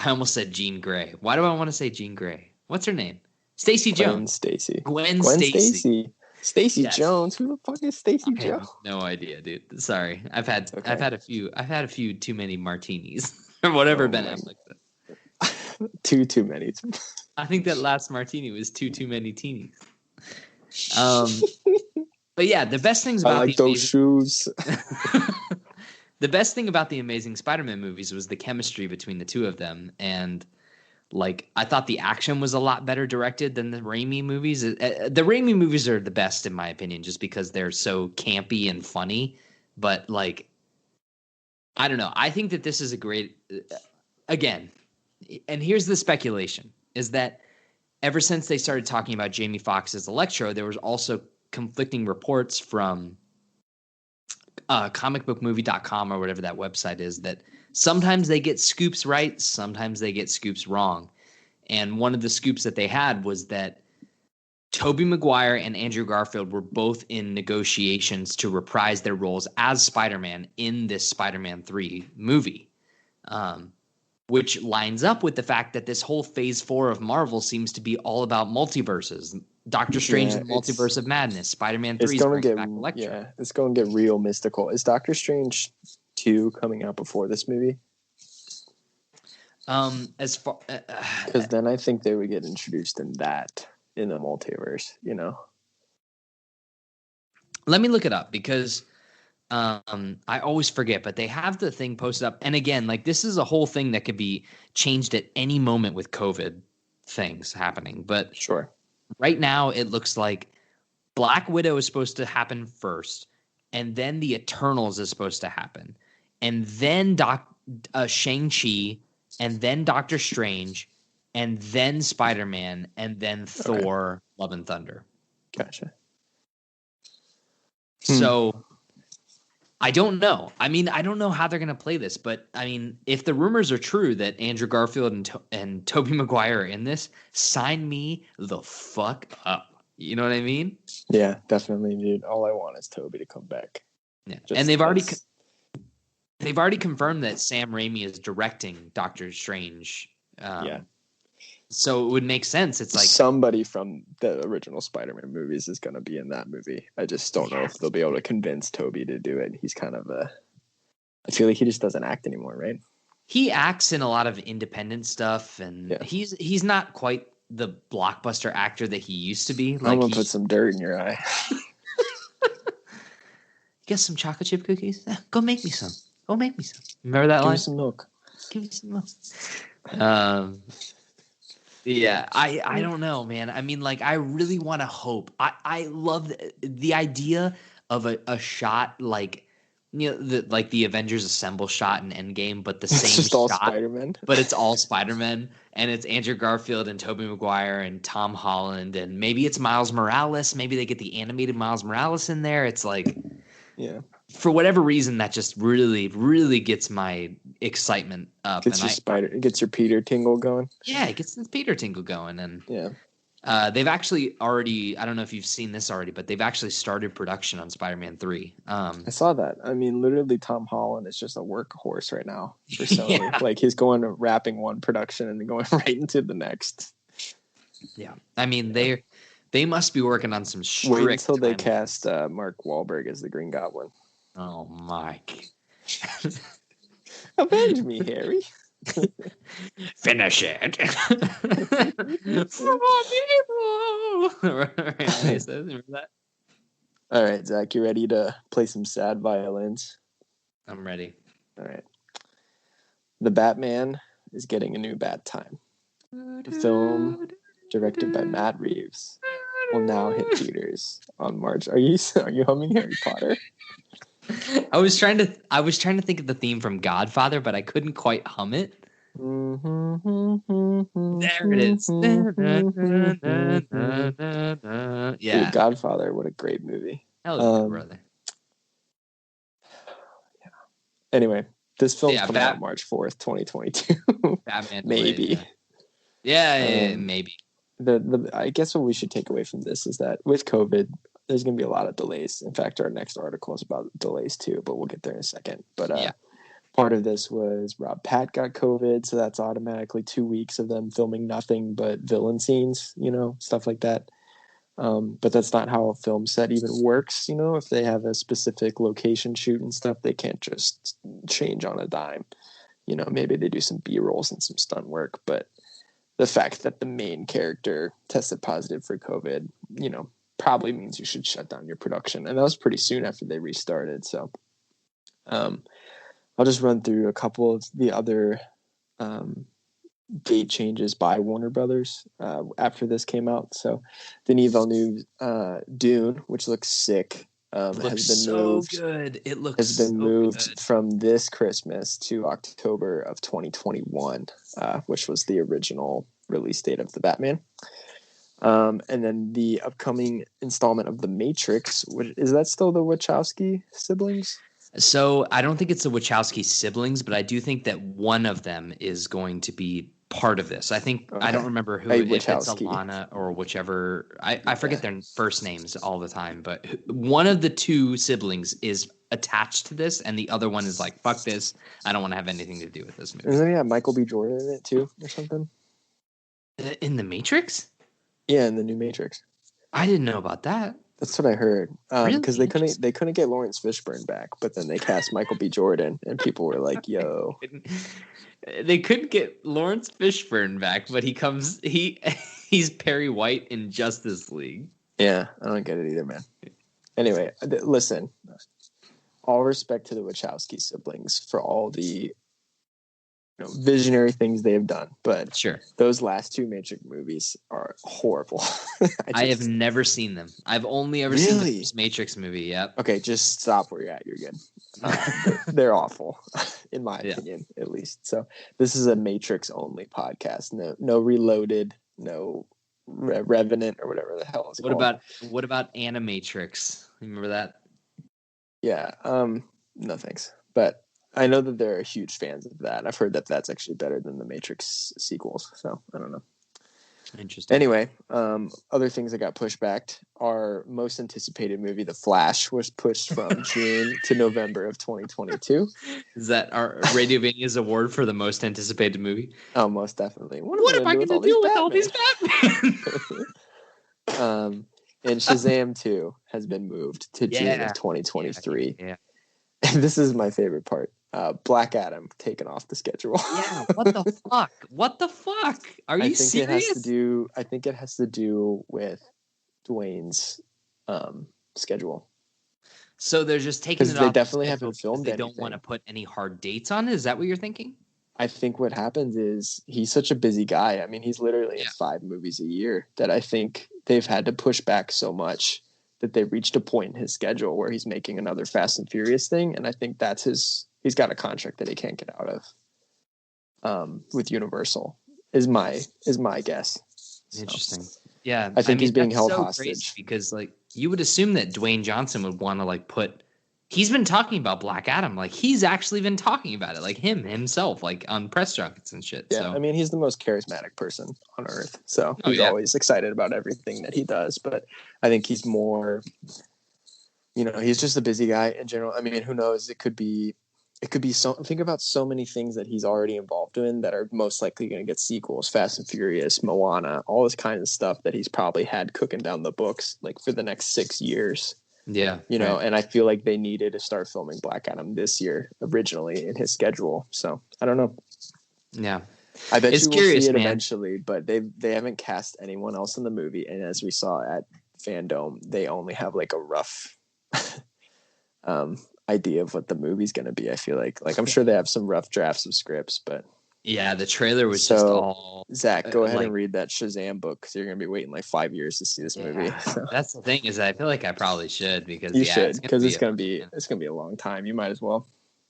almost said Jean Grey. Why do I want to say Jean Grey? What's her name? Stacy Gwen Jones. Stacy. Gwen Gwen Stacy. Stacy. Stacy Yes. Jones. Who the fuck is Stacy I have Jones? no idea, dude. Sorry. I've It's okay. had a few too many martinis or whatever Oh Ben my. Affleck said. Too many. I think that last martini was too many teenies. But yeah, the best things I about like those shoes. the best thing about the Amazing Spider-Man movies was the chemistry between the two of them, and like I thought the action was a lot better directed than the Raimi movies. The Raimi movies are the best in my opinion, just because they're so campy and funny. But like, I don't know. I think that this is a great. Again, and here's the speculation: is that ever since they started talking about Jamie Foxx as Electro, there was also conflicting reports from comicbookmovie.com or whatever that website is that sometimes they get scoops right, sometimes they get scoops wrong. And one of the scoops that they had was that Tobey Maguire and Andrew Garfield were both in negotiations to reprise their roles as Spider-Man in this Spider-Man 3 movie. Which lines up with the fact that this whole Phase 4 of Marvel seems to be all about multiverses. Doctor Strange and the Multiverse of Madness. Spider-Man 3 is bringing back Electro. Yeah, it's going to get real mystical. Is Doctor Strange 2 coming out before this movie? As far because then I think they would get introduced in the multiverse. Let me look it up because I always forget, but they have the thing posted up. And again, like this is a whole thing that could be changed at any moment with COVID things happening. But sure, right now it looks like Black Widow is supposed to happen first, and then the Eternals is supposed to happen, and then Shang-Chi, and then Doctor Strange, and then Spider-Man, and then Thor: Love and Thunder. Gotcha. So I don't know. I mean, I don't know how they're going to play this, but I mean, if the rumors are true that Andrew Garfield and Tobey Maguire are in this, sign me the fuck up. You know what I mean? Yeah, definitely, dude. All I want is Tobey to come back. Yeah, and they've already confirmed that Sam Raimi is directing Doctor Strange. Yeah. So it would make sense. It's like somebody from the original Spider-Man movies is going to be in that movie. I just don't know if they'll be able to convince Tobey to do it. He's kind of I feel like he just doesn't act anymore, right? He acts in a lot of independent stuff, and he's not quite the blockbuster actor that he used to be. Like I'm gonna put some dirt in your eye. Get some chocolate chip cookies. Go make me some. Go make me some. Remember that line? Give me some milk. Give me some milk. Yeah, I don't know, man. I mean, like, I really want to hope. I love the idea of a shot like, the Avengers Assemble shot in Endgame, but the same just shot, all Spider-Man. But it's all Spider-Man, and it's Andrew Garfield and Tobey Maguire and Tom Holland, and maybe it's Miles Morales. Maybe they get the animated Miles Morales in there. It's like, yeah. For whatever reason, that just really, really gets my excitement up. It gets your Peter tingle going. Yeah, it gets the Peter tingle going, and yeah. They've actually already. I don't know if you've seen this already, but they've actually started production on Spider-Man 3. I saw that. I mean, literally, Tom Holland is just a workhorse right now for Sony. Yeah. Like he's going to wrapping one production and then going right into the next. Yeah, I mean they must be working on some strict. Wait until they cast Mark Wahlberg as the Green Goblin. Oh, Mike. Avenge me, Harry. Finish it. For more people. Remember that? All right, Zach, you ready to play some sad violins? I'm ready. All right. The Batman is getting a new bad time. The film, directed by Matt Reeves, will now hit theaters on March. Are you humming Harry Potter? I was trying to think of the theme from Godfather, but I couldn't quite hum it. There it is. Yeah. Dude, Godfather, what a great movie. Hell yeah, brother. Yeah. Anyway, this film's coming out March 4th, 2022. Batman. Maybe. Yeah, maybe. I guess what we should take away from this is that with COVID, there's going to be a lot of delays. In fact, our next article is about delays too, but we'll get there in a second. But part of this was Rob Pat got COVID, so that's automatically 2 weeks of them filming nothing but villain scenes, stuff like that. But that's not how a film set even works. If they have a specific location shoot and stuff, they can't just change on a dime. Maybe they do some B-rolls and some stunt work, but the fact that the main character tested positive for COVID, probably means you should shut down your production. And that was pretty soon after they restarted. So I'll just run through a couple of the other date changes by Warner Brothers after this came out. So Denis Villeneuve's Dune, which looks sick, looks so good. It looks has been moved good. from this Christmas to October of 2021, which was the original release date of the Batman. And then the upcoming installment of The Matrix, is that still the Wachowski siblings? So I don't think it's the Wachowski siblings, but I do think that one of them is going to be part of this. I think I don't remember who, if it's Alana or whichever. I forget their first names all the time, but one of the two siblings is attached to this, and the other one is like, "Fuck this! I don't want to have anything to do with this movie." Doesn't he have Michael B. Jordan in it too, or something? In the Matrix? Yeah, in the new Matrix. I didn't know about that. That's what I heard. Because Really? they couldn't get Lawrence Fishburne back, but then they cast Michael B. Jordan, and people were like, "Yo." They couldn't get Lawrence Fishburne back, but he's Perry White in Justice League. Yeah, I don't get it either, man. Anyway, listen. All respect to the Wachowski siblings for all the visionary things they have done, but sure, those last two Matrix movies are horrible. I have never seen them. I've only ever seen the first Matrix movie. Yep. Okay, just stop where you're at. You're good. They're awful, in my opinion, at least. So this is a Matrix only podcast. No Reloaded, no Revenant or whatever the hell it's called. What about Animatrix? Remember that? Yeah. No thanks, but I know that they're huge fans of that. I've heard that that's actually better than the Matrix sequels. So I don't know. Interesting. Anyway, other things that got pushed back. Our most anticipated movie, The Flash, was pushed from June to November of 2022. Is that our Radiovania's award for the most anticipated movie? Oh, most definitely. What am I going to do with all these Batman? And Shazam 2 has been moved to June of 2023. Yeah. And this is my favorite part. Black Adam taken off the schedule. Yeah, what the fuck? What the fuck? Are you serious? I think it has to do with Dwayne's schedule. So they're just taking it off. They definitely haven't filmed anything. They don't want to put any hard dates on it. Is that what you're thinking? I think what happens is he's such a busy guy. I mean, he's literally in 5 movies a year that I think they've had to push back so much that they reached a point in his schedule where he's making another Fast and Furious thing. And I think that's he's got a contract that he can't get out of with Universal is my guess. Interesting. Yeah. I think he's being held hostage because you would assume that Dwayne Johnson would want to he's been talking about Black Adam. He's actually been talking about it, himself, on press junkets and shit. Yeah. So. I mean, he's the most charismatic person on earth. So he's always excited about everything that he does. But I think he's more, he's just a busy guy in general. I mean, who knows? It could be so. Think about so many things that he's already involved in that are most likely going to get sequels. Fast and Furious, Moana, all this kind of stuff that he's probably had cooking down the books for the next 6 years. Yeah. And I feel like they needed to start filming Black Adam this year originally in his schedule. So I don't know. Yeah. I bet you will see it eventually, but they haven't cast anyone else in the movie. And as we saw at Fandom, they only have a rough idea of what the movie's going to be. I feel like I'm sure they have some rough drafts of scripts, but yeah, the trailer was just all. Zach, go ahead and read that Shazam book because you're going to be waiting 5 years to see this movie. So. That's the thing is I feel like I probably should because you should because it's going to be a long time. You might as well.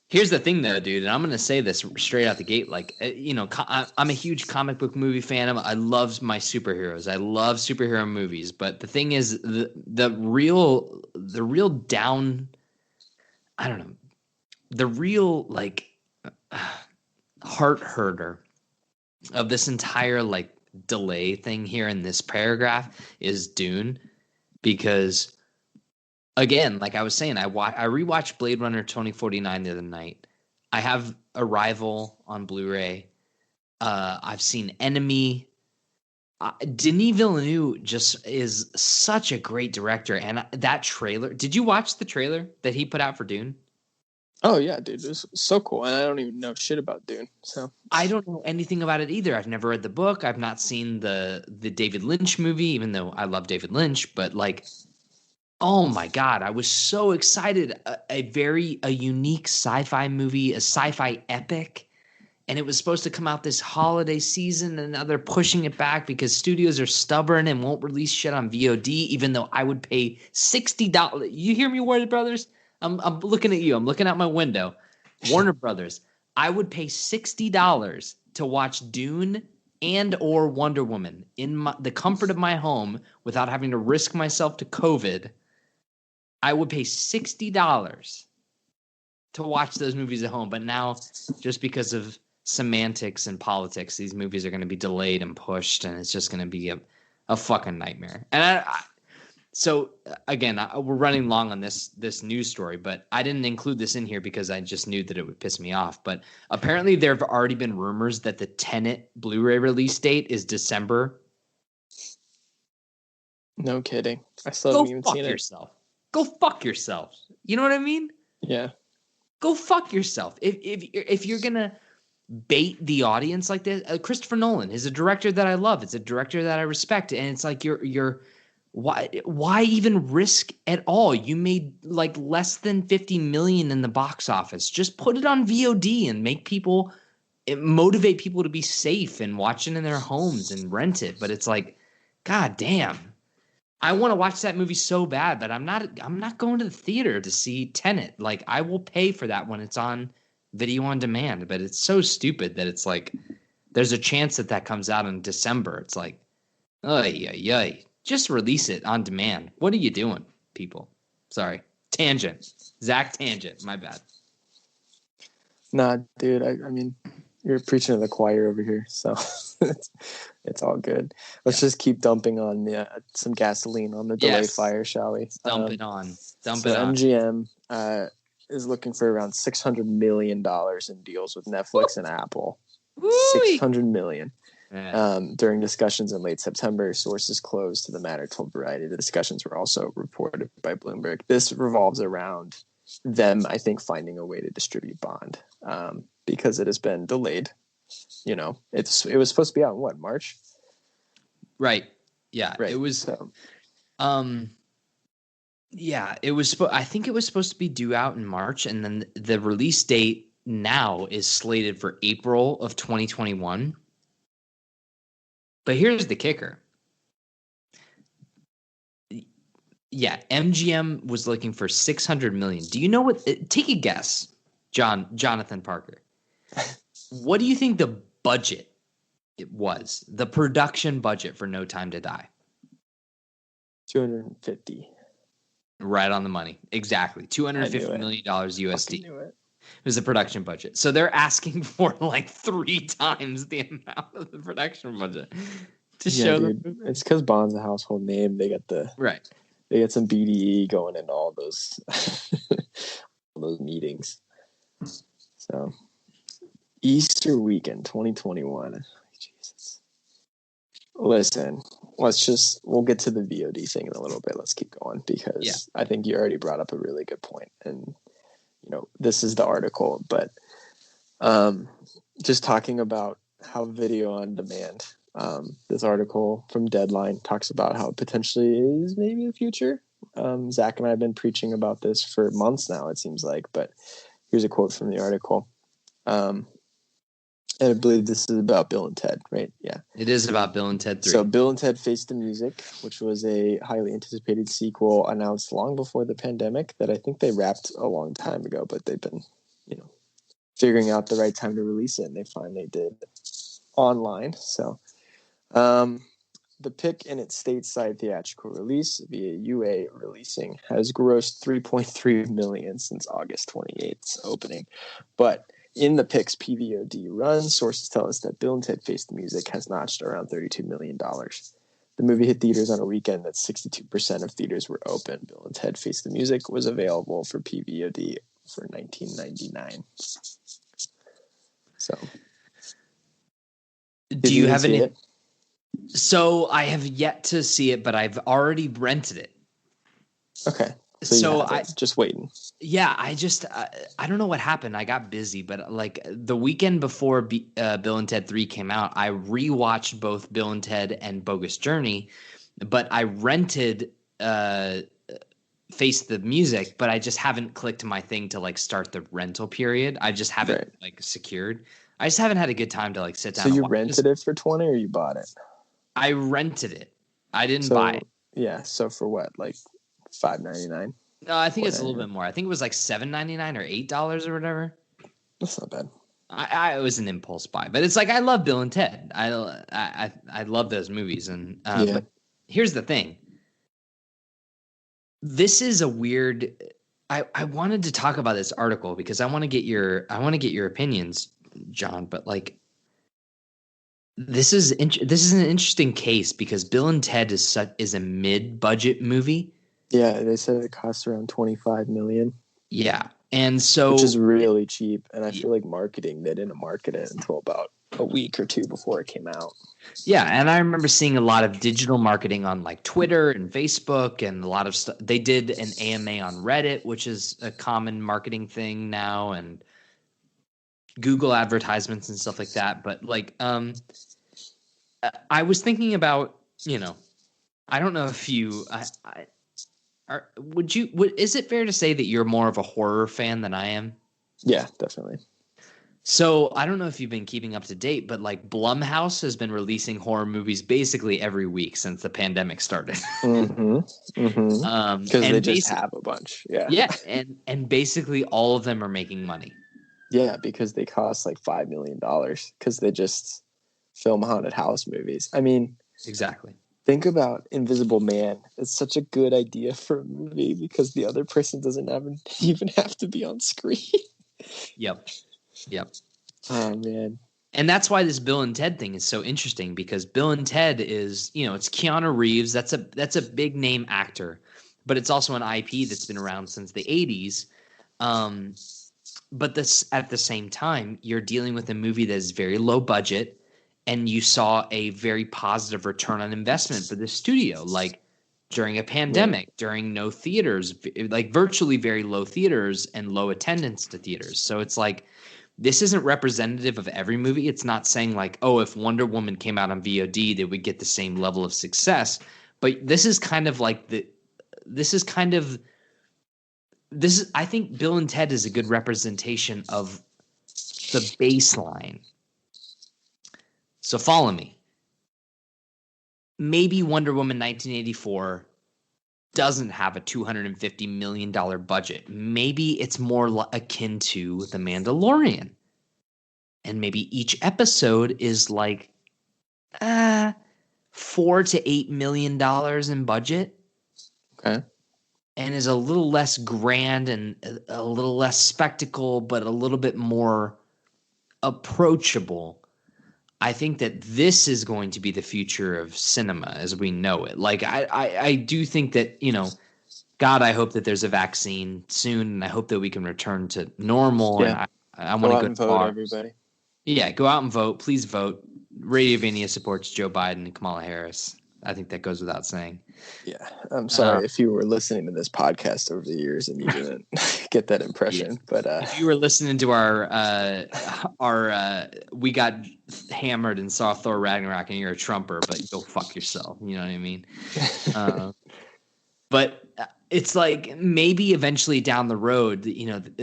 Here's the thing though, dude, and I'm going to say this straight out the gate. I'm a huge comic book movie fan. I love my superheroes. I love superhero movies. But the thing is the real down. I don't know. The real heart herder of this entire delay thing here in this paragraph is Dune, because again, like I was saying, I rewatched Blade Runner 2049 the other night. I have Arrival on Blu-ray. I've seen Enemy. Denis Villeneuve just is such a great director, and that trailer. Did you watch the trailer that he put out for Dune? Oh yeah, dude, it was so cool, and I don't even know shit about Dune. So I don't know anything about it either. I've never read the book. I've not seen the David Lynch movie, even though I love David Lynch. But like, oh my god, I was so excited! A unique sci-fi movie, a sci-fi epic, and it was supposed to come out this holiday season, and now they're pushing it back because studios are stubborn and won't release shit on VOD. Even though I would pay $60. You hear me, Warner Brothers? I'm looking at you. I'm looking out my window. Warner Brothers. I would pay $60 to watch Dune and or Wonder Woman in the comfort of my home without having to risk myself to COVID. I would pay $60 to watch those movies at home. But now, just because of semantics and politics, these movies are going to be delayed and pushed, and it's just going to be a fucking nightmare. And so again, we're running long on this news story, but I didn't include this in here because I just knew that it would piss me off. But apparently, there have already been rumors that the Tenet Blu-ray release date is December. no kidding. I still haven't even seen yourself. Go fuck yourself. You know what I mean? Yeah. Go fuck yourself. If you're gonna bait the audience like this, Christopher Nolan is a director that I love. It's a director that I respect, and it's like you're why even risk at all? You made like less than 50 million in the box office. Just put it on VOD and motivate people to be safe and watch it in their homes and rent it. But it's like, god damn. I want to watch that movie so bad, but I'm not going to the theater to see Tenet. Like, I will pay for that when it's on video on demand, but it's so stupid that it's like there's a chance that comes out in December. It's like, ay. Just release it on demand. What are you doing, people? Sorry. Tangent. Zach tangent. My bad. Nah, dude, I mean, you're preaching to the choir over here, so it's all good. Let's just keep dumping on some gasoline on the delay fire, shall we? Dump it on. MGM is looking for around $600 million in deals with Netflix and Apple. $600 million. During discussions in late September, sources close to the matter told Variety. The discussions were also reported by Bloomberg. This revolves around them, I think, finding a way to distribute Bond because it has been delayed. You know, it was supposed to be out in what, March? Right. Yeah. Right. It was. Yeah. It was. I think it was supposed to be due out in March, and then the release date now is slated for April of 2021. But here's the kicker. Yeah, MGM was looking for $600 million. Do you know what? Take a guess, Jonathan Parker. What do you think the budget was? The production budget for No Time to Die? 250. Right on the money. Exactly. $250 million USD. It was the production budget. So they're asking for like 3 times the amount of the production budget to show them. It's because Bond's a household name. They got right. They get some BDE going into all those those meetings. So Easter weekend 2021. Jesus. Listen, we'll get to the VOD thing in a little bit. Let's keep going because I think you already brought up a really good point. And, you know, this is the article, but just talking about how video on demand, this article from Deadline talks about how it potentially is maybe the future. Zach and I have been preaching about this for months now, it seems like, but here's a quote from the article. And I believe this is about Bill and Ted, right? Yeah. It is about Bill and Ted 3. So Bill and Ted Face the Music, which was a highly anticipated sequel announced long before the pandemic that I think they wrapped a long time ago, but they've been, figuring out the right time to release it, and they finally did online. So the pick in its stateside theatrical release via UA releasing has grossed $3.3 million since August 28th's opening. But in the Pix PVOD run, sources tell us that Bill and Ted Face the Music has notched around $32 million. The The movie hit theaters on a weekend that 62% of theaters were open. Bill and Ted Face the Music was available for PVOD for $19.99. So, Do you have any? it? So I have yet to see it, but I've already rented it. Okay. So I just waiting. Yeah, I don't know what happened. I got busy, but like the weekend before Bill and Ted 3 came out, I rewatched both Bill and Ted and Bogus Journey, but I rented Face the Music, but I just haven't clicked my thing to like start the rental period. I just haven't like secured. I just haven't had a good time to like sit down. So you rented it for 20 or you bought it? I rented it. I didn't buy it. Yeah. So for what, like $5.99? No, I think it's a little bit more. I think it was like $7.99 or $8 or whatever. That's not bad. It was an impulse buy, but it's like I love Bill and Ted. I love those movies, and but here's the thing. This is a weird. I wanted to talk about this article because I want to get your opinions, John. But like, this is an interesting case because Bill and Ted is a mid-budget movie. Yeah, they said it costs around $25 million. Yeah, and so which is really cheap. And I feel like marketing, they didn't market it until about a week or two before it came out. Yeah, and I remember seeing a lot of digital marketing on like Twitter and Facebook, and a lot of stuff. They did an AMA on Reddit, which is a common marketing thing now, and Google advertisements and stuff like that. But like, I was thinking about, I don't know if you. Is it fair to say that you're more of a horror fan than I am? Yeah, definitely. So I don't know if you've been keeping up to date, but like Blumhouse has been releasing horror movies basically every week since the pandemic started. Because they just have a bunch. Yeah. Yeah. And basically all of them are making money. Yeah, because they cost like $5 million because they just film haunted house movies. I mean, exactly. Think about Invisible Man. It's such a good idea for a movie because the other person doesn't even have to be on screen. Yep. Oh, man. And that's why this Bill and Ted thing is so interesting because Bill and Ted is, it's Keanu Reeves. That's a big name actor, but it's also an IP that's been around since the 80s. But this at the same time, you're dealing with a movie that is very low budget. And you saw a very positive return on investment for the studio, like during a pandemic, during no theaters, like virtually very low theaters and low attendance to theaters. So it's like, this isn't representative of every movie. It's not saying like, oh, if Wonder Woman came out on VOD, they would get the same level of success. But this is kind of like I think Bill and Ted is a good representation of the baseline. So follow me. Maybe Wonder Woman 1984 doesn't have a $250 million budget. Maybe it's more akin to The Mandalorian. And maybe each episode is like $4 to $8 million in budget. Okay. And is a little less grand and a little less spectacle, but a little bit more approachable. I think that this is going to be the future of cinema as we know it. Like, I do think that, God, I hope that there's a vaccine soon, and I hope that we can return to normal. Yeah. And I want to go and vote, everybody. Yeah, go out and vote. Please vote. Radiovania supports Joe Biden and Kamala Harris. I think that goes without saying. Yeah. I'm sorry if you were listening to this podcast over the years and you didn't get that impression. But if you were listening to our we got hammered and saw Thor Ragnarok and you're a Trumper, but go fuck yourself. You know what I mean? But it's like maybe eventually down the road,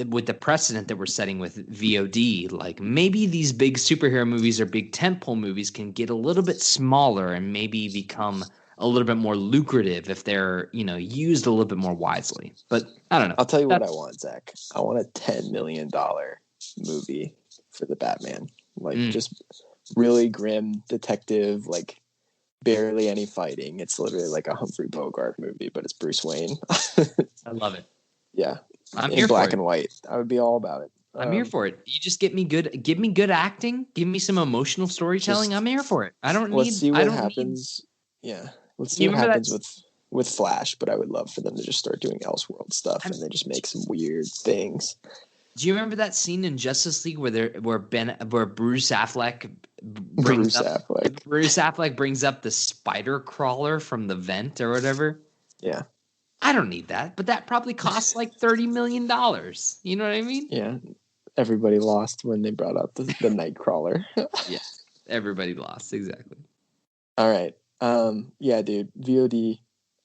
with the precedent that we're setting with VOD, like maybe these big superhero movies or big tentpole movies can get a little bit smaller and maybe become a little bit more lucrative if they're, used a little bit more wisely. But I don't know. I'll tell you what I want, Zach. I want a $10 million movie for the Batman. Like just really grim detective, like barely any fighting. It's literally like a Humphrey Bogart movie, but it's Bruce Wayne. I love it. Yeah. I'm in here black for and white. I would be all about it. I'm here for it. You just give me good acting, give me some emotional storytelling. I'm here for it. I don't need. Let's see what happens. Yeah. Let's see what happens with Flash, but I would love for them to just start doing Elseworld stuff and they just make some weird things. Do you remember that scene in Justice League where Bruce Affleck brings up the spider crawler from the vent or whatever? Yeah. I don't need that, but that probably costs like $30 million. You know what I mean? Yeah. Everybody lost when they brought out the Nightcrawler. Yeah. Everybody lost. Exactly. All right. Yeah, dude. VOD,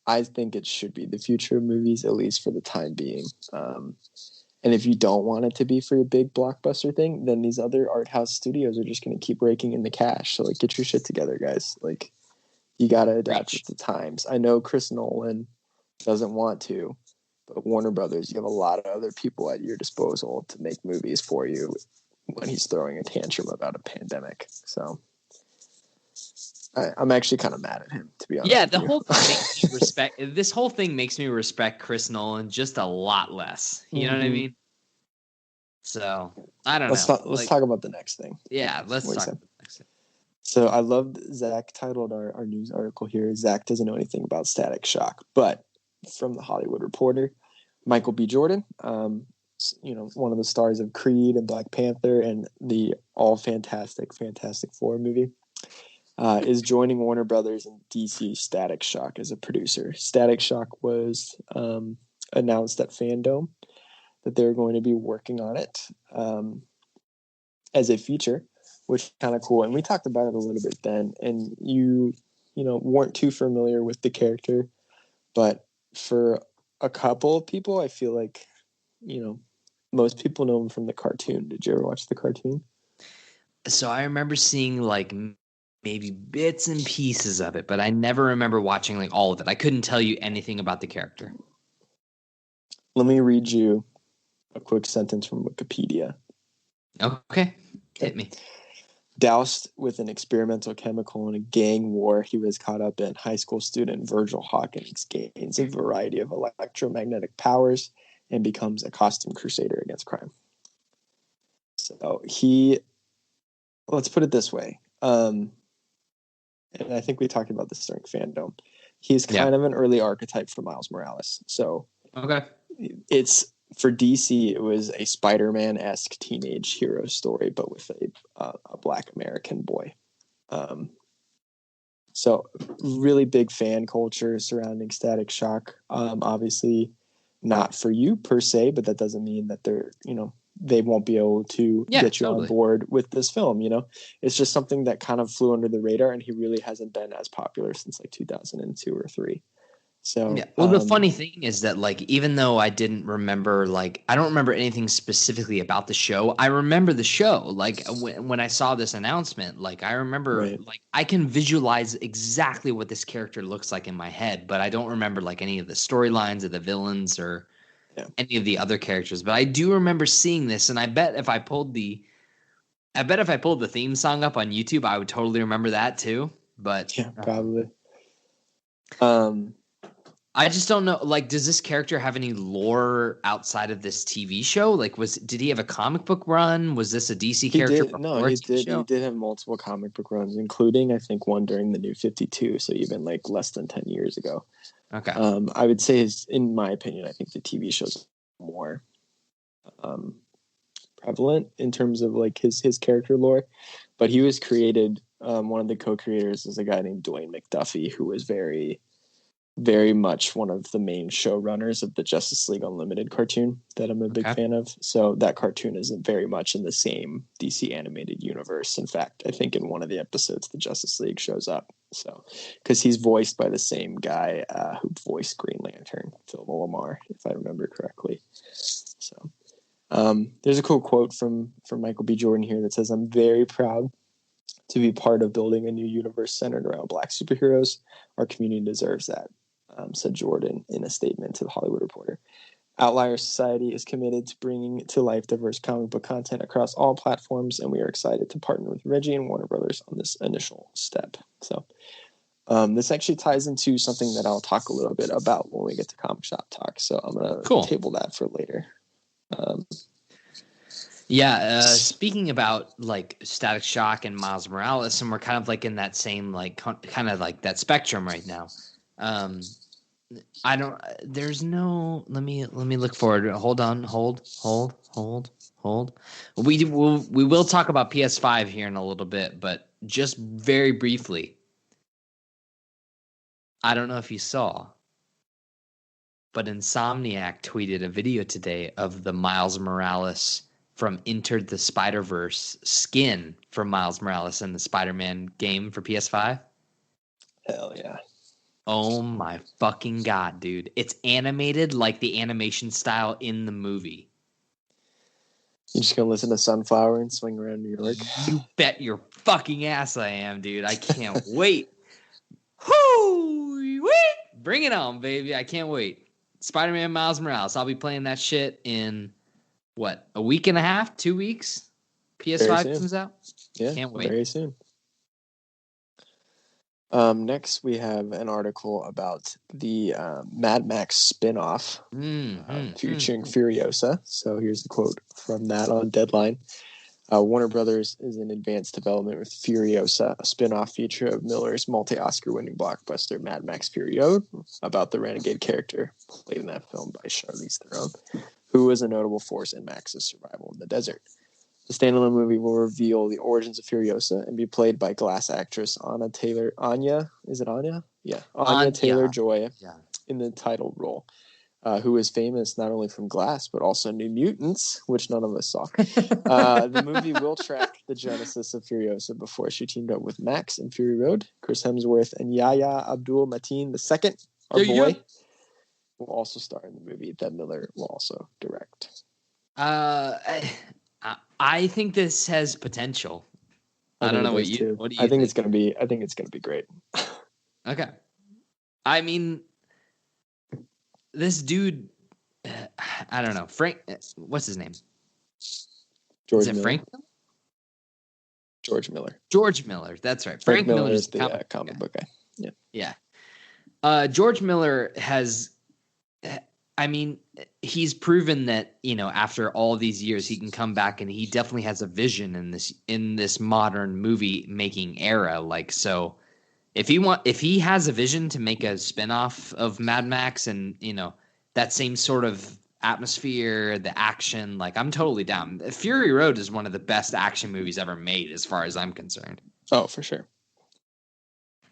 I think it should be the future of movies, at least for the time being. And if you don't want it to be for a big blockbuster thing, then these other art house studios are just going to keep raking in the cash. So, like, get your shit together, guys. Like, you got to adapt with the times. I know Chris Nolan doesn't want to, but Warner Brothers, you have a lot of other people at your disposal to make movies for you when he's throwing a tantrum about a pandemic. So I'm actually kind of mad at him, to be honest. Yeah, whole thing makes me respect. This whole thing makes me respect Chris Nolan just a lot less. You know what I mean? So I don't know. Let's talk about the next thing. Yeah, let's talk about the next thing. So I loved Zach titled our news article here. Zach doesn't know anything about Static Shock, but from the Hollywood Reporter, Michael B. Jordan, one of the stars of Creed and Black Panther and the all Fantastic Four movie, is joining Warner Brothers and DC Static Shock as a producer. Static Shock was announced at Fandom that they're going to be working on it as a feature, which is kind of cool. And we talked about it a little bit then, and you weren't too familiar with the character, but for a couple of people, I feel like, most people know him from the cartoon. Did you ever watch the cartoon? So I remember seeing like maybe bits and pieces of it, but I never remember watching like all of it. I couldn't tell you anything about the character. Let me read you a quick sentence from Wikipedia. Okay. Hit me. Doused with an experimental chemical in a gang war he was caught up in, high school student Virgil Hawkins gains a variety of electromagnetic powers and becomes a costume crusader against crime. So let's put it this way. And I think we talked about this during Fandom. He's kind of an early archetype for Miles Morales. So it's for DC, it was a Spider-Man-esque teenage hero story, but with a Black American boy. So really big fan culture surrounding Static Shock. Obviously not for you per se, but that doesn't mean that they won't be able to get you on board with this film. It's just something that kind of flew under the radar, and he really hasn't been as popular since like 2002 or 3. So, well, the funny thing is that, like, even though I didn't remember, like, I don't remember anything specifically about the show. I remember the show. Like, when I saw this announcement, like, I remember, like, I can visualize exactly what this character looks like in my head, but I don't remember, like, any of the storylines of the villains or any of the other characters. But I do remember seeing this, and I bet if I pulled the theme song up on YouTube, I would totally remember that too. But yeah, probably. I just don't know. Like, does this character have any lore outside of this TV show? Like, did he have a comic book run? Was this a DC character? He did have multiple comic book runs, including I think one during the New 52. So even like less than 10 years ago. Okay. I would say, in my opinion, I think the TV show's more prevalent in terms of like his character lore, but he was created. One of the co-creators is a guy named Dwayne McDuffie, who was very, very much one of the main showrunners of the Justice League Unlimited cartoon that I'm a big fan of. So that cartoon isn't very much in the same DC animated universe. In fact, I think in one of the episodes, the Justice League shows up. So, because he's voiced by the same guy who voiced Green Lantern, Phil Lamar, if I remember correctly. So, there's a cool quote from Michael B. Jordan here that says, "I'm very proud to be part of building a new universe centered around Black superheroes. Our community deserves that," said Jordan in a statement to the Hollywood Reporter. Outlier Society is committed to bringing to life diverse comic book content across all platforms, and we are excited to partner with Reggie and Warner Brothers on this initial step. So this actually ties into something that I'll talk a little bit about when we get to Comic Shop Talk. So I'm going to table that for later. Yeah, speaking about like Static Shock and Miles Morales, and we're kind of like in that same like kind of like that spectrum right now. I don't. There's no. Let me look forward. Hold on. Hold. We will talk about PS5 here in a little bit, but just very briefly. I don't know if you saw, but Insomniac tweeted a video today of the Miles Morales from Enter the Spider-Verse skin for Miles Morales in the Spider-Man game for PS5. Hell yeah. Oh my fucking god, dude. It's animated like the animation style in the movie. You just gonna listen to Sunflower and swing around New York? You bet your fucking ass I am, dude. I can't wait. Whoo! Bring it on, baby. I can't wait. Spider-Man Miles Morales. I'll be playing that shit in what, a week and a half, 2 weeks? PS5 comes out. Yeah, can't wait. Very soon. Next, we have an article about the Mad Max spin-off featuring Furiosa. So here's the quote from that on Deadline. Warner Brothers is in advanced development with Furiosa, a spin-off feature of Miller's multi-Oscar winning blockbuster Mad Max Fury Road, about the renegade character played in that film by Charlize Theron, who was a notable force in Max's survival in the desert. The standalone movie will reveal the origins of Furiosa and be played by Glass actress Anya Taylor-Joy in the title role, who is famous not only from Glass but also New Mutants, which none of us saw. The movie will track the genesis of Furiosa before she teamed up with Max in Fury Road. Chris Hemsworth and Yahya Abdul-Mateen II, our boy, will also star in the movie that Miller will also direct. I think this has potential. I don't know what you think. I think it's gonna be great. Okay. I mean, this dude, I don't know. Frank, what's his name? George Is it Miller. Frank? George Miller. George Miller. That's right. Frank Miller is the comic book guy. Yeah. Yeah. George Miller has. I mean, he's proven that, after all these years, he can come back, and he definitely has a vision in this modern movie making era. Like, so if he has a vision to make a spinoff of Mad Max and, that same sort of atmosphere, the action, like, I'm totally down. Fury Road is one of the best action movies ever made, as far as I'm concerned. Oh, for sure.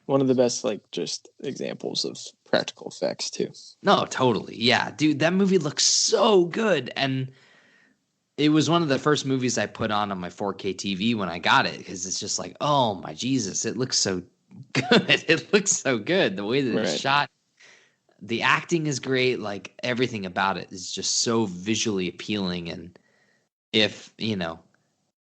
One of the best, like, just examples of practical effects, too. No, totally. Yeah, dude, that movie looks so good. And it was one of the first movies I put on my 4K TV when I got it, because it's just like, oh, my Jesus, it looks so good. It looks so good. The way that it's shot, the acting is great. Like, everything about it is just so visually appealing. And if,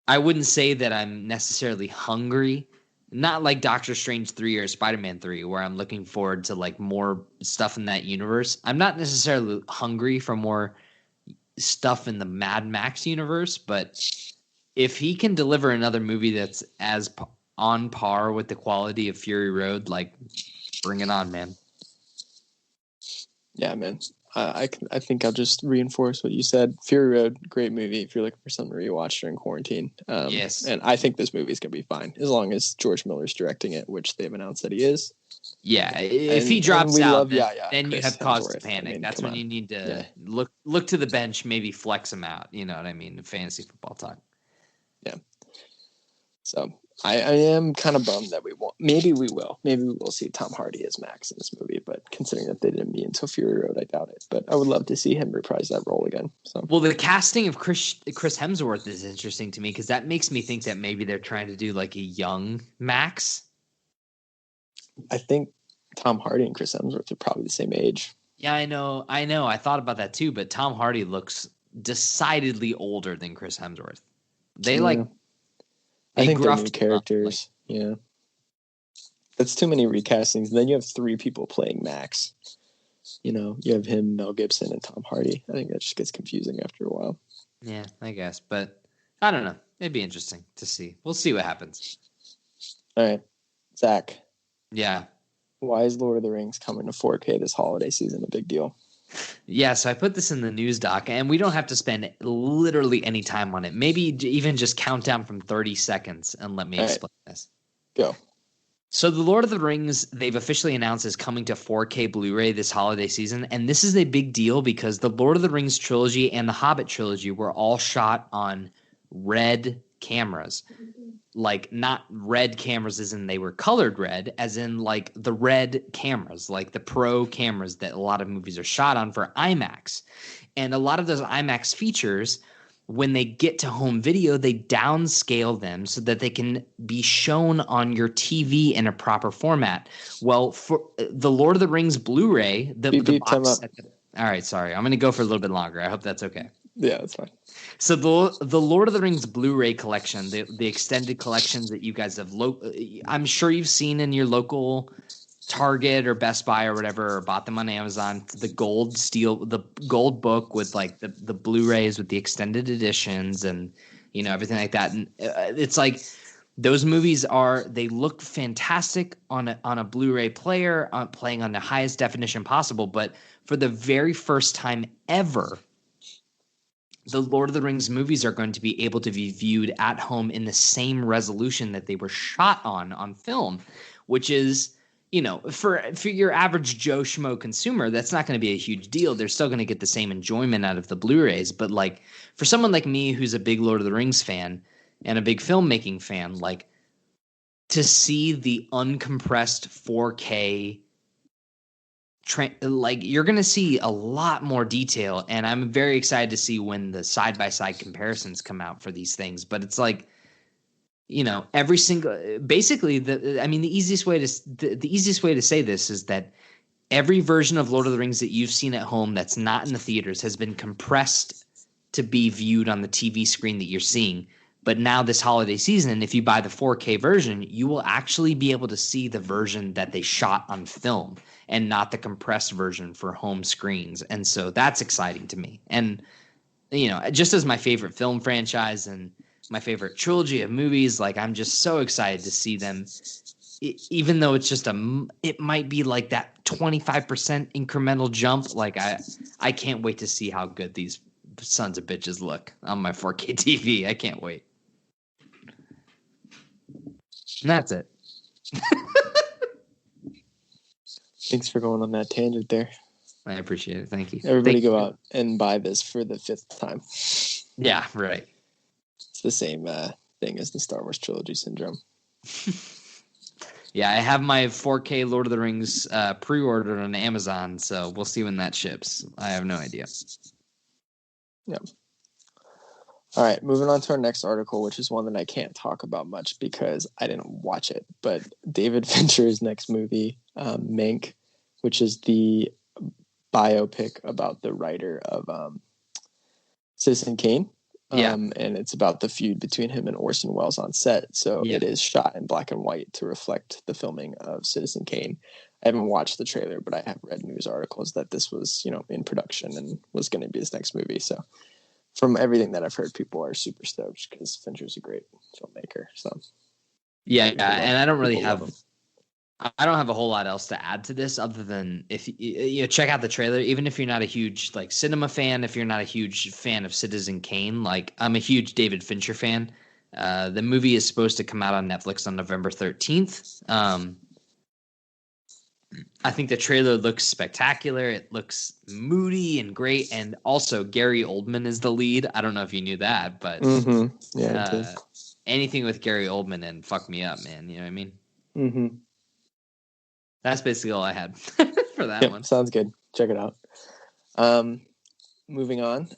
I wouldn't say that I'm necessarily hungry. Not like Doctor Strange 3 or Spider-Man 3, where I'm looking forward to like more stuff in that universe. I'm not necessarily hungry for more stuff in the Mad Max universe, but if he can deliver another movie that's as on par with the quality of Fury Road, like, bring it on, man. Yeah, man. I think I'll just reinforce what you said. Fury Road, great movie if you're looking for something to rewatch during quarantine. Yes. And I think this movie is going to be fine as long as George Miller's directing it, which they've announced that he is. Yeah, if he drops out, then you have cause to panic. I mean, that's when you need to look to the bench, maybe flex him out. You know what I mean? Fantasy football talk. Yeah. So I am kind of bummed that we won't. Maybe we will. Maybe we will see Tom Hardy as Max in this movie, but considering that they didn't meet until Fury Road, I doubt it. But I would love to see him reprise that role again. So, well, the casting of Chris Hemsworth is interesting to me, because that makes me think that maybe they're trying to do like a young Max. I think Tom Hardy and Chris Hemsworth are probably the same age. Yeah, I know. I thought about that too, but Tom Hardy looks decidedly older than Chris Hemsworth. I think they're new characters. Yeah. That's too many recastings. And then you have three people playing Max. You have him, Mel Gibson, and Tom Hardy. I think that just gets confusing after a while. Yeah, I guess. But I don't know. It'd be interesting to see. We'll see what happens. All right. Zach. Yeah. Why is Lord of the Rings coming to 4K this holiday season a big deal? Yeah, so I put this in the news doc, and we don't have to spend literally any time on it. Maybe even just count down from 30 seconds and let me All right, explain this. go. So The Lord of the Rings, they've officially announced, is coming to 4K Blu-ray this holiday season, and this is a big deal because the Lord of the Rings trilogy and the Hobbit trilogy were all shot on red cameras. Like, not red cameras as in they were colored red, as in like the red cameras, like the pro cameras that a lot of movies are shot on for IMAX. And a lot of those IMAX features, when they get to home video, they downscale them so that they can be shown on your TV in a proper format. Well, for the Lord of the Rings Blu-ray, the Time box up. set. All right, sorry. I'm going to go for a little bit longer. I hope that's okay. Yeah, that's fine. So the Lord of the Rings Blu-ray collection, the extended collections that you guys have, I'm sure you've seen in your local Target or Best Buy or whatever, or bought them on Amazon. The gold book with like the Blu-rays with the extended editions and everything like that. And it's like those movies they look fantastic on a Blu-ray player, playing on the highest definition possible. But for the very first time ever, the Lord of the Rings movies are going to be able to be viewed at home in the same resolution that they were shot on film, which is, for your average Joe Schmo consumer, that's not going to be a huge deal. They're still going to get the same enjoyment out of the Blu-rays. But like for someone like me, who's a big Lord of the Rings fan and a big filmmaking fan, like to see the uncompressed 4K like you're going to see a lot more detail, and I'm very excited to see when the side-by-side comparisons come out for these things. But it's like, every single, basically the easiest way to say this is that every version of Lord of the Rings that you've seen at home that's not in the theaters has been compressed to be viewed on the TV screen that you're seeing. But now this holiday season, if you buy the 4K version, you will actually be able to see the version that they shot on film and not the compressed version for home screens. And so that's exciting to me. And, just as my favorite film franchise and my favorite trilogy of movies, like I'm just so excited to see them, even though it's just it might be like that 25% incremental jump. Like I can't wait to see how good these sons of bitches look on my 4K TV. I can't wait. And that's it. Thanks for going on that tangent there. I appreciate it. Thank you. Everybody go out and buy this for the 5th time. Yeah, right. It's the same thing as the Star Wars trilogy syndrome. Yeah, I have my 4K Lord of the Rings pre-ordered on Amazon, so we'll see when that ships. I have no idea. Yeah. All right, moving on to our next article, which is one that I can't talk about much because I didn't watch it. But David Fincher's next movie, Mank, which is the biopic about the writer of Citizen Kane. And it's about the feud between him and Orson Welles on set. So It is shot in black and white to reflect the filming of Citizen Kane. I haven't watched the trailer, but I have read news articles that this was, in production and was going to be his next movie. So from everything that I've heard, people are super stoked because Fincher's a great filmmaker. So and I don't really have a whole lot else to add to this other than if you check out the trailer. Even if you're not a huge like cinema fan, if you're not a huge fan of Citizen Kane, like I'm a huge David Fincher fan. The movie is supposed to come out on Netflix on November 13th. I think the trailer looks spectacular. It looks moody and great. And also Gary Oldman is the lead. I don't know if you knew that, but anything with Gary Oldman and fuck me up, man. You know what I mean? Mm-hmm. That's basically all I had for that one. Sounds good. Check it out. Moving on,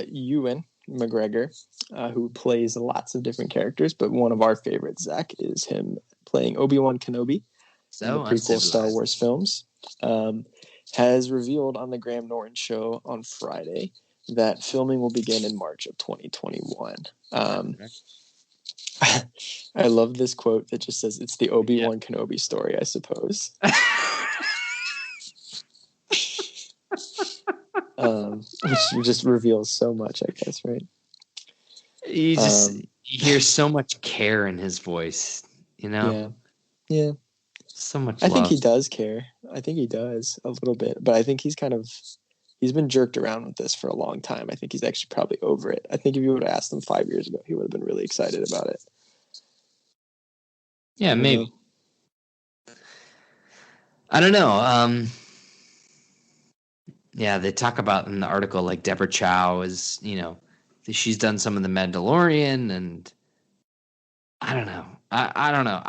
Ewan McGregor, who plays lots of different characters, but one of our favorites, Zach, is him playing Obi-Wan Kenobi in the prequel Star Wars films, has revealed on the Graham Norton show on Friday that filming will begin in March of 2021. I love this quote that just says, "It's the Obi-Wan Kenobi story, I suppose." Which just reveals so much, I guess, right? You hear so much care in his voice, Yeah. So much I love. think he does care. I think he does a little bit, but I think he's kind of he's been jerked around with this for a long time. I think he's actually probably over it. I think if you would have asked him 5 years ago, he would have been really excited about it. Yeah, maybe. I don't know. Yeah, they talk about in the article like Deborah Chow is, she's done some of the Mandalorian, and I don't know. I don't know.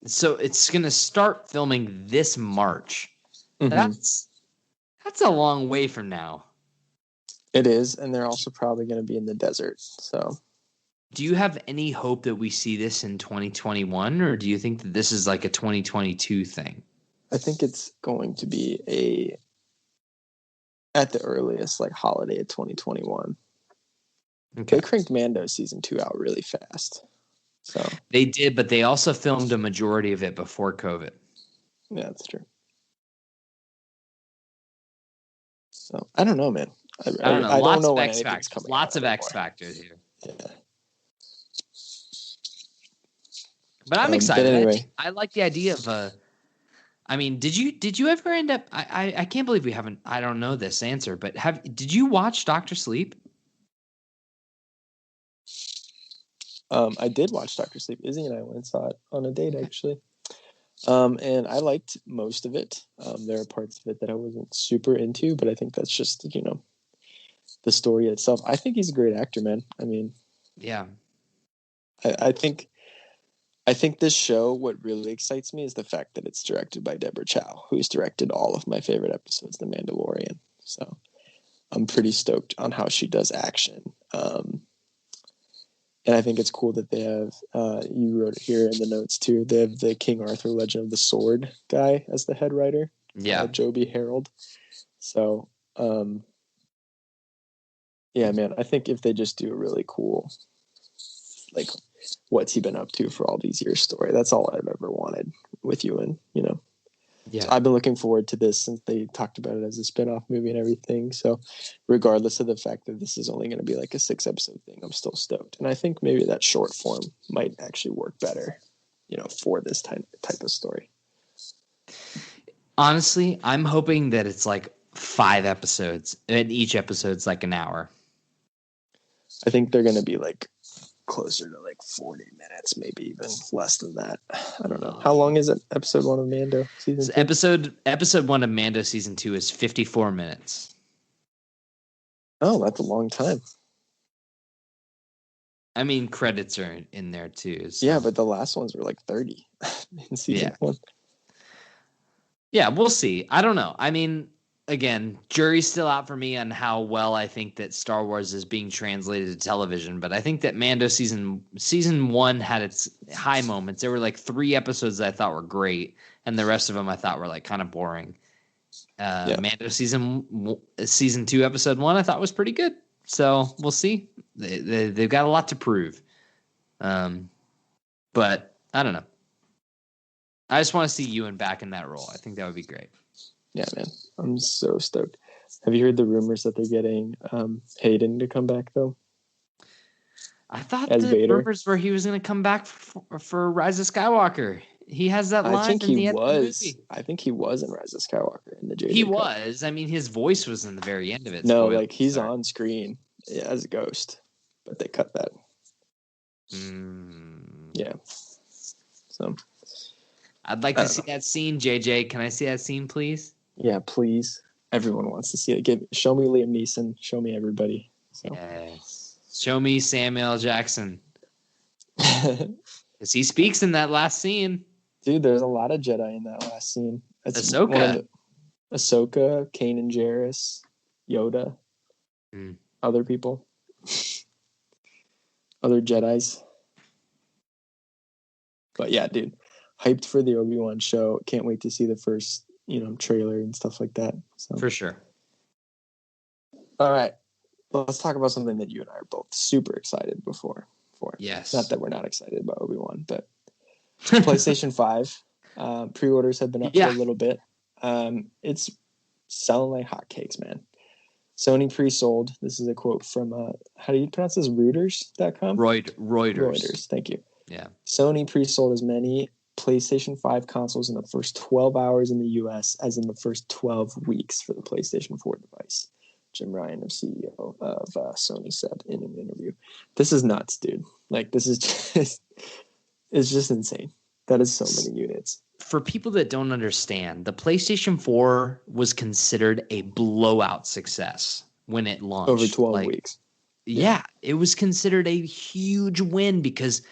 So it's gonna start filming this March. Mm-hmm. That's a long way from now. It is, and they're also probably going to be in the desert. So, do you have any hope that we see this in 2021, or do you think that this is like a 2022 thing? I think it's going to be at the earliest, like holiday of 2021. Okay. They cranked Mando season 2 out really fast. So they did, but they also filmed a majority of it before COVID. Yeah, that's true. So I don't know, man. I don't know. Lots of X factors. Lots of X factors here. Yeah. But I'm excited. But anyway. I like the idea of did you ever end up? I can't believe we haven't. I don't know this answer, but did you watch Dr. Sleep? I did watch Dr. Sleep. Izzy and I went and saw it on a date, actually. And I liked most of it. There are parts of it that I wasn't super into, but I think that's just, the story itself. I think he's a great actor, man. I mean, yeah. I think this show, what really excites me is the fact that it's directed by Deborah Chow, who's directed all of my favorite episodes of The Mandalorian. So I'm pretty stoked on how she does action. And I think it's cool that they have, you wrote it here in the notes too, they have the King Arthur Legend of the Sword guy as the head writer. Yeah. Joby Harold. So, yeah, man, I think if they just do a really cool, like, what's he been up to for all these years story, that's all I've ever wanted with Ewan, Yeah. So I've been looking forward to this since they talked about it as a spin-off movie and everything. So regardless of the fact that this is only going to be like a 6-episode thing, I'm still stoked. And I think maybe that short form might actually work better, for this type of story. Honestly, I'm hoping that it's like 5 episodes and each episode's like an hour. I think they're going to be like closer to like 40 minutes, maybe even less than that. I don't know. How long is it? Episode 1 of Mando season 2? Episode 1 of Mando season 2 is 54 minutes. Oh, that's a long time. I mean, credits are in there too. So. Yeah, but the last ones were like 30 in season 1. Yeah, we'll see. I don't know. I mean, again, jury's still out for me on how well I think that Star Wars is being translated to television, but I think that Mando season 1 had its high moments. There were like 3 episodes that I thought were great, and the rest of them I thought were like kind of boring. Mando season 2 episode 1 I thought was pretty good. So we'll see. They've got a lot to prove. But I don't know. I just want to see Ewan back in that role. I think that would be great. Yeah, man. I'm so stoked. Have you heard the rumors that they're getting Hayden to come back, though? I thought the rumors were he was going to come back for Rise of Skywalker. He has that line. I think he was. I think he was in Rise of Skywalker in the JJ. He was. I mean, his voice was in the very end of it. No, like he's on screen as a ghost, but they cut that. Yeah. So I'd like to see that scene, JJ. Can I see that scene, please? Yeah, please. Everyone wants to see it. Show me Liam Neeson. Show me everybody. So. Yes. Show me Samuel L. Jackson. Because he speaks in that last scene. Dude, there's a lot of Jedi in that last scene. Ahsoka, Kanan Jarrus, Yoda, other people, other Jedis. But yeah, dude, hyped for the Obi-Wan show. Can't wait to see the first, trailer and stuff like that. So. For sure. All right, let's talk about something that you and I are both super excited for. Yes. Not that we're not excited about Obi-Wan, but PlayStation 5 pre-orders have been up for a little bit. It's selling like hotcakes, man. Sony pre-sold. This is a quote from how do you pronounce this? Reuters.com? Reuters. Reuters. Thank you. Yeah. Sony pre-sold as many PlayStation 5 consoles in the first 12 hours in the US, as in the first 12 weeks for the PlayStation 4 device. Jim Ryan, the CEO of Sony, said in an interview. This is nuts, dude. Like, this is just, it's just insane. That is so many units. For people that don't understand, the PlayStation 4 was considered a blowout success when it launched. Over 12 weeks. Yeah, it was considered a huge win because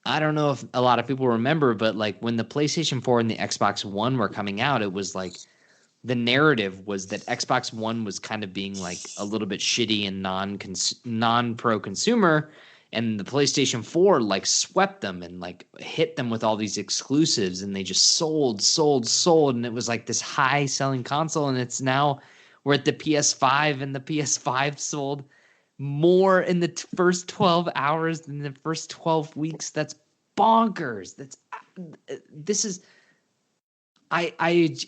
I don't know if a lot of people remember, but like when the PlayStation 4 and the Xbox One were coming out, it was like the narrative was that Xbox One was kind of being like a little bit shitty and non-pro consumer, and the PlayStation 4 like swept them and like hit them with all these exclusives, and they just sold, and it was like this high selling console. And it's now we're at the PS5, and the PS5 sold more in the first 12 hours than the first 12 weeks. That's bonkers.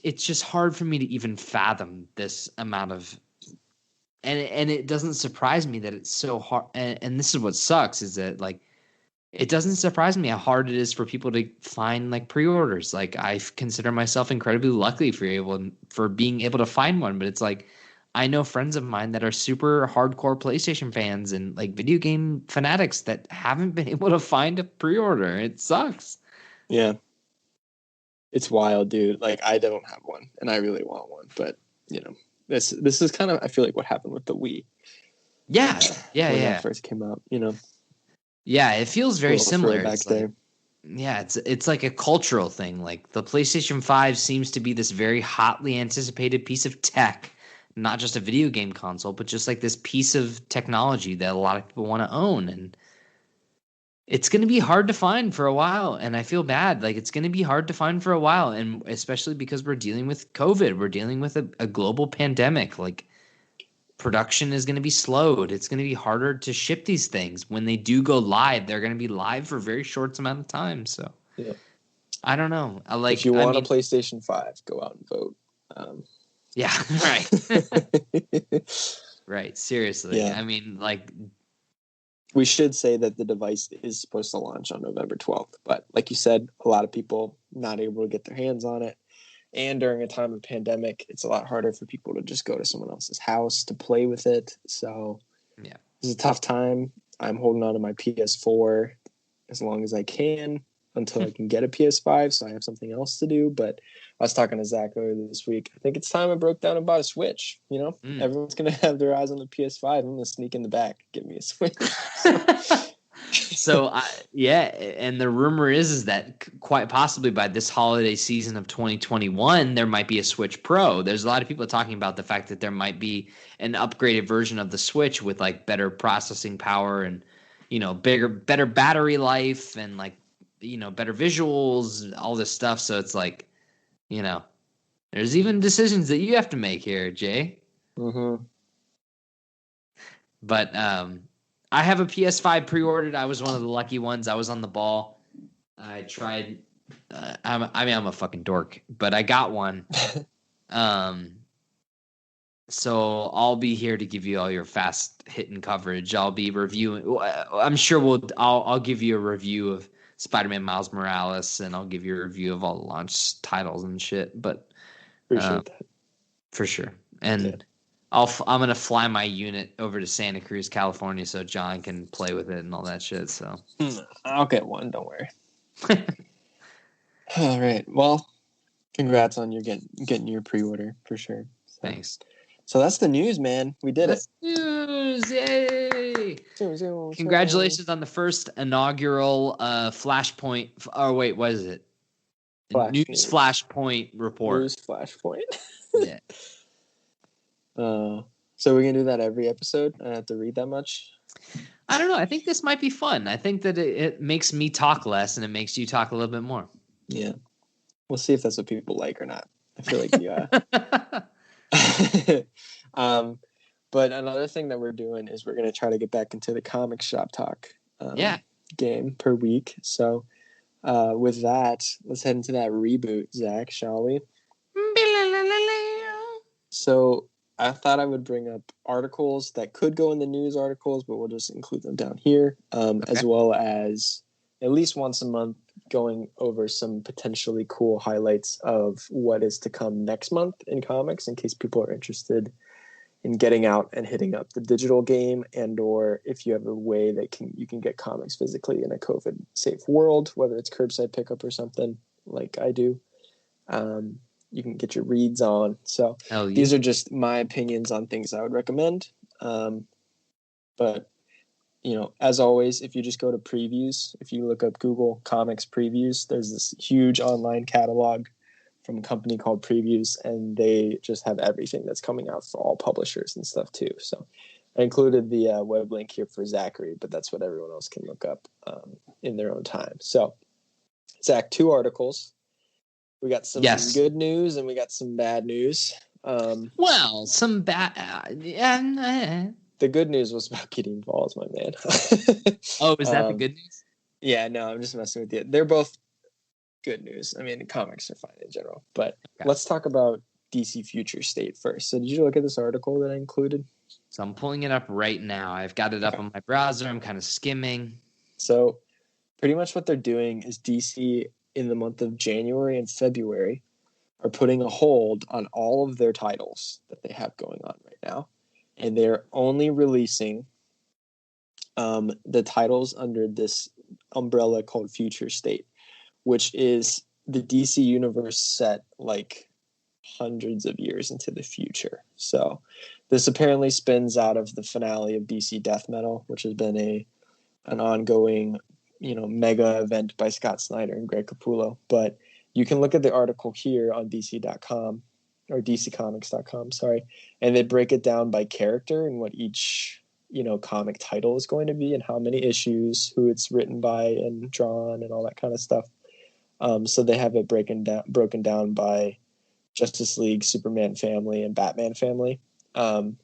It's just hard for me to even fathom this amount of, and it doesn't surprise me that it's so hard. And this is what sucks, is that like, it doesn't surprise me how hard it is for people to find like pre-orders. Like, I consider myself incredibly lucky for being able to find one, but it's like, I know friends of mine that are super hardcore PlayStation fans and like video game fanatics that haven't been able to find a pre-order. It sucks. Yeah. It's wild, dude. Like, I don't have one and I really want one, but you know, this is kind of, I feel like what happened with the Wii. Yeah. When that first came out, you know. Yeah, it feels very similar. Back there. Yeah, it's like a cultural thing. Like the PlayStation 5 seems to be this very hotly anticipated piece of tech. Not just a video game console, but just like this piece of technology that a lot of people want to own. And it's going to be hard to find for a while. And I feel bad. Like, it's going to be hard to find for a while. And especially because we're dealing with COVID, we're dealing with a global pandemic. Like, production is going to be slowed. It's going to be harder to ship these things. When they do go live, they're going to be live for a very short amount of time. So yeah. I don't know. If you want a PlayStation 5, go out and vote. Yeah, right. Right, seriously. Yeah. I mean, like, we should say that the device is supposed to launch on November 12th, but like you said, a lot of people not able to get their hands on it. And during a time of pandemic, it's a lot harder for people to just go to someone else's house to play with it. So yeah, it's a tough time. I'm holding on to my PS4 as long as I can until I can get a PS5, so I have something else to do. But I was talking to Zach earlier this week. I think it's time I broke down and bought a Switch. You know, everyone's going to have their eyes on the PS5. I'm going to sneak in the back, get me a Switch. So, and the rumor is that quite possibly by this holiday season of 2021, there might be a Switch Pro. There's a lot of people talking about the fact that there might be an upgraded version of the Switch with like better processing power and, you know, better battery life and like, you know, better visuals, all this stuff. So it's like, you know, there's even decisions that you have to make here, Jay. Mm-hmm. But I have a PS5 pre-ordered. I was one of the lucky ones. I was on the ball. I tried. I'm a fucking dork, but I got one. So I'll be here to give you all your fast hitting coverage. I'll be reviewing. I'm sure I'll give you a review of Spider-Man Miles Morales, and I'll give you a review of all the launch titles and shit. But appreciate that for sure. And I'm gonna fly my unit over to Santa Cruz, California, so John can play with it and all that shit. So I'll get one. Don't worry. All right. Well, congrats on your getting your pre-order for sure. So. Thanks. So that's the news, man. We did it. News, yay! Congratulations on the first inaugural Flashpoint. Or wait, what is it? News Flashpoint report. News Flashpoint. Yeah. So we're gonna do that every episode. I don't have to read that much. I don't know. I think this might be fun. I think that it makes me talk less and it makes you talk a little bit more. Yeah. We'll see if that's what people like or not. I feel like but another thing that we're doing is we're going to try to get back into the comic shop talk game per week. So with that, let's head into that reboot, Zach, shall we? So I thought I would bring up articles that could go in the news articles, but we'll just include them down here, as well as at least once a month going over some potentially cool highlights of what is to come next month in comics, in case people are interested in getting out and hitting up the digital game, and or if you have a way that you can get comics physically in a COVID safe world, whether it's curbside pickup or something like I do. You can get your reads on. So these are just my opinions on things I would recommend. But as always, if you just go to previews, if you look up Google Comics previews, there's this huge online catalog from a company called Previews, and they just have everything that's coming out for all publishers and stuff too. So I included the web link here for Zachary, but that's what everyone else can look up in their own time. So Zach, 2 articles. We got some good news and we got some bad news. Some bad. The good news was about Gideon Falls, my man. Oh, is that the good news? Yeah, no, I'm just messing with you. They're both good news. I mean, comics are fine in general. But let's talk about DC Future State first. So did you look at this article that I included? So I'm pulling it up right now. I've got it up on my browser. I'm kind of skimming. So pretty much what they're doing is DC in the month of January and February are putting a hold on all of their titles that they have going on right now. And they're only releasing the titles under this umbrella called Future State, which is the DC universe set like hundreds of years into the future. So this apparently spins out of the finale of DC Death Metal, which has been an ongoing mega event by Scott Snyder and Greg Capullo. But you can look at the article here on DC.com or DCcomics.com, sorry, and they break it down by character and what each comic title is going to be and how many issues, who it's written by and drawn and all that kind of stuff. So they have it broken down by Justice League, Superman family, and Batman family. But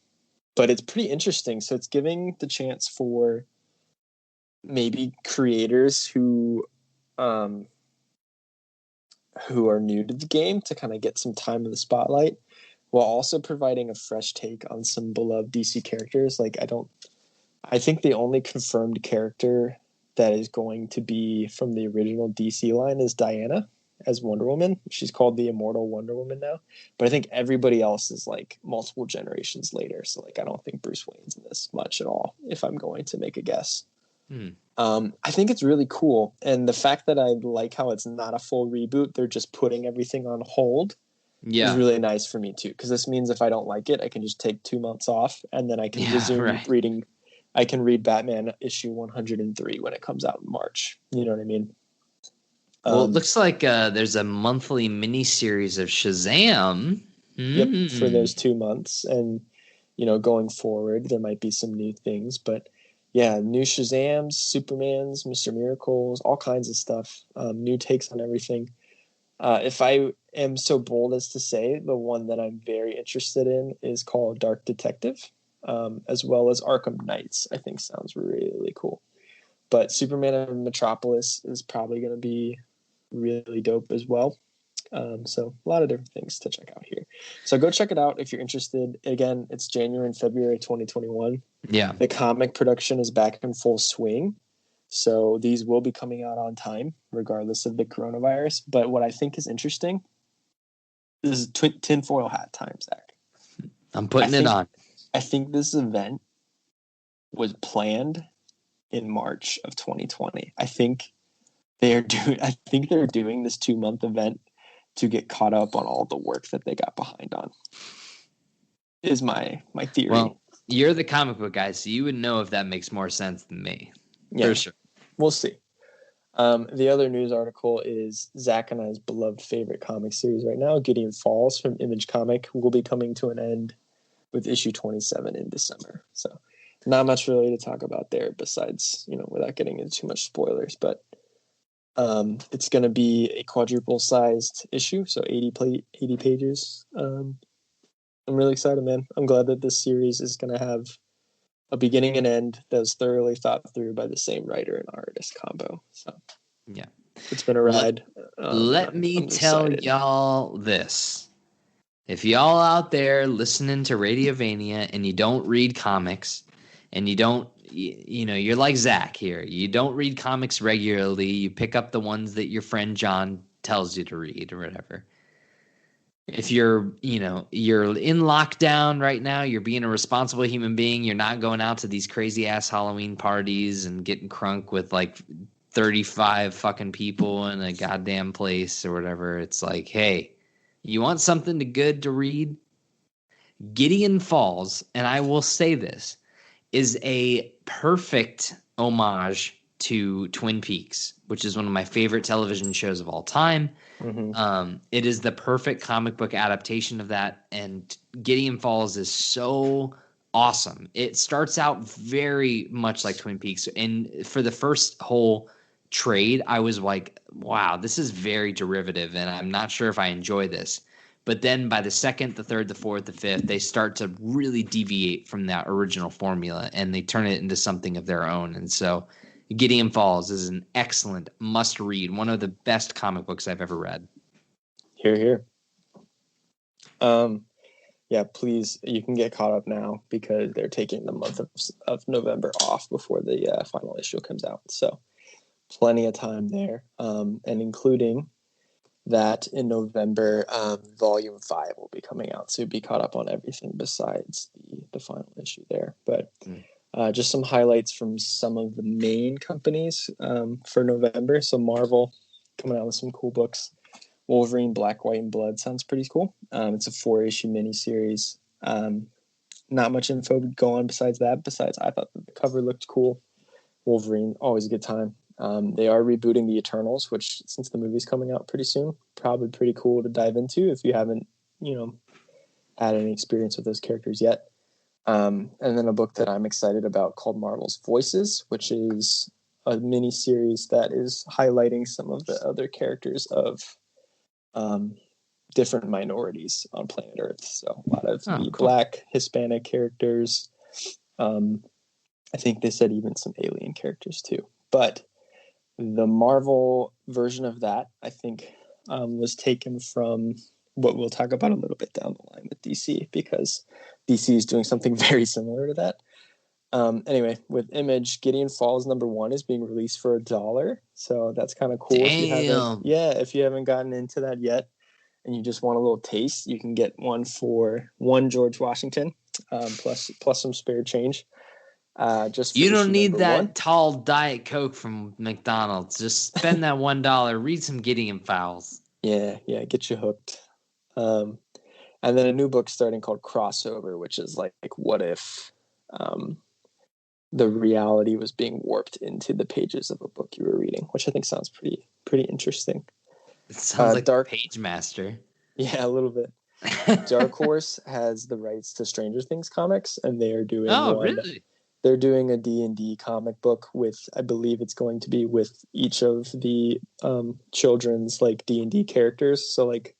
it's pretty interesting. So it's giving the chance for maybe creators who are new to the game to kind of get some time in the spotlight, while also providing a fresh take on some beloved DC characters. Like I think the only confirmed character that is going to be from the original DC line is Diana as Wonder Woman. She's called the Immortal Wonder Woman now, but I think everybody else is like multiple generations later. So like I don't think Bruce Wayne's in this much at all, if I'm going to make a guess. I think it's really cool. And the fact that I like how it's not a full reboot, they're just putting everything on hold is really nice for me too. Because this means if I don't like it, I can just take 2 months off and then I can resume reading. I can read Batman issue 103 when it comes out in March. You know what I mean? Well, it looks like there's a monthly miniseries of Shazam. Yep, for those 2 months. And, going forward, there might be some new things. But yeah, new Shazams, Supermans, Mr. Miracles, all kinds of stuff. New takes on everything. If I am so bold as to say, the one that I'm very interested in is called Dark Detective, as well as Arkham Knights. I think sounds really cool. But Superman of Metropolis is probably going to be really dope as well. So a lot of different things to check out here. So go check it out if you're interested. Again, it's January and February 2021. Yeah. The comic production is back in full swing. So these will be coming out on time, regardless of the coronavirus. But what I think is interesting is tinfoil hat time, Zach. I'm putting it on. I think this event was planned in March of 2020. I think they're doing this 2-month event to get caught up on all the work that they got behind on. Is my theory. Well, you're the comic book guy, so you would know if that makes more sense than me. Yeah, for sure. We'll see. The other news article is Zach and I's beloved favorite comic series right now, Gideon Falls from Image Comic, will be coming to an end with issue 27 in December. So not much really to talk about there besides, without getting into too much spoilers, but it's going to be a quadruple-sized issue, so 80 pages. I'm really excited, man. I'm glad that this series is going to have a beginning and end that was thoroughly thought through by the same writer and artist combo. So yeah, it's been a ride. Let me tell y'all this. If y'all out there listening to Radiovania and you don't read comics and you don't you're like Zach here. You don't read comics regularly. You pick up the ones that your friend John tells you to read or whatever. If you're in lockdown right now, you're being a responsible human being. You're not going out to these crazy ass Halloween parties and getting crunk with like 35 fucking people in a goddamn place or whatever. It's like, hey, you want something good to read? Gideon Falls, and I will say this, is a perfect homage to Twin Peaks, which is one of my favorite television shows of all time. It is the perfect comic book adaptation of that, and Gideon Falls is so awesome. It starts out very much like Twin Peaks, and for the first whole trade, I was like, wow, this is very derivative, and I'm not sure if I enjoy this. But then by the second, the third, the fourth, the fifth, they start to really deviate from that original formula, and they turn it into something of their own. And so Gideon Falls is an excellent must-read, one of the best comic books I've ever read. Hear, hear. Yeah, please, you can get caught up now because they're taking the month of November off before the final issue comes out. So plenty of time there, and including that in November, Volume 5 will be coming out. So be caught up on everything besides the final issue there. But just some highlights from some of the main companies for November. So Marvel coming out with some cool books. Wolverine, Black, White, and Blood sounds pretty cool. It's a 4-issue miniseries. Not much info to go on besides that. Besides, I thought the cover looked cool. Wolverine, always a good time. They are rebooting the Eternals, which since the movie's coming out pretty soon, probably pretty cool to dive into if you haven't, had any experience with those characters yet. And then a book that I'm excited about called Marvel's Voices, which is a mini series that is highlighting some of the other characters of different minorities on planet Earth. So a lot of the cool Black, Hispanic characters. I think they said even some alien characters too. But the Marvel version of that, I think, was taken from what we'll talk about a little bit down the line with DC, because DC is doing something very similar to that. Anyway, with Image, Gideon Falls #1 is being released for $1. So that's kind of cool. Damn. If you haven't gotten into that yet and you just want a little taste, you can get one for one George Washington, plus some spare change. Just you don't need that one. tall Diet Coke from McDonald's. Just spend that $1. Read some Gideon Falls. Yeah, get you hooked. And then a new book starting called Crossover, which is like what if the reality was being warped into the pages of a book you were reading, which I think sounds pretty interesting. It sounds like Dark Page Master. Yeah, a little bit. Dark Horse has the rights to Stranger Things comics, and they are doing really? They're doing a D&D comic book with, I believe it's going to be with each of the children's like D&D characters. So like,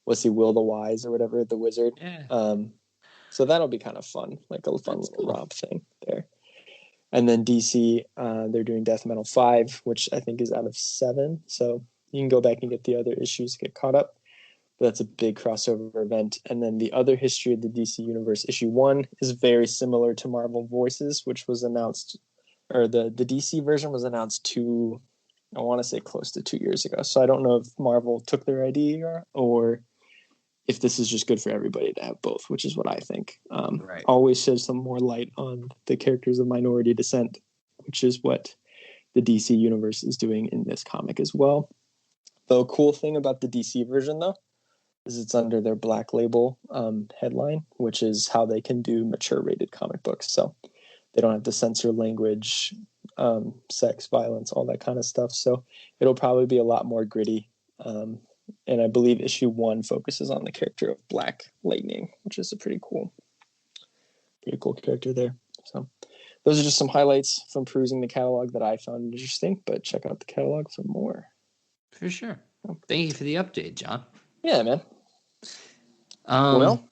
let's see, Will the Wise or whatever, the wizard. Yeah. So that'll be kind of fun, like a fun little romp thing there. And then DC, they're doing Death Metal 5, which I think is out of 7. So you can go back and get the other issues, get caught up. But that's a big crossover event. And then the other history of the DC Universe, issue 1, is very similar to Marvel Voices, which was announced, or the DC version was announced I want to say close to 2 years ago. So I don't know if Marvel took their idea or if this is just good for everybody to have both, which is what I think. Right. Always sheds some more light on the characters of minority descent, which is what the DC Universe is doing in this comic as well. The cool thing about the DC version, though, is it's under their Black Label headline, which is how they can do mature rated comic books. So they don't have to censor language, sex, violence, all that kind of stuff. So it'll probably be a lot more gritty. And I believe issue 1 focuses on the character of Black Lightning, which is a pretty cool character there. So those are just some highlights from perusing the catalog that I found interesting, but check out the catalog for more. For sure. Thank you for the update, John. Yeah, man. Well,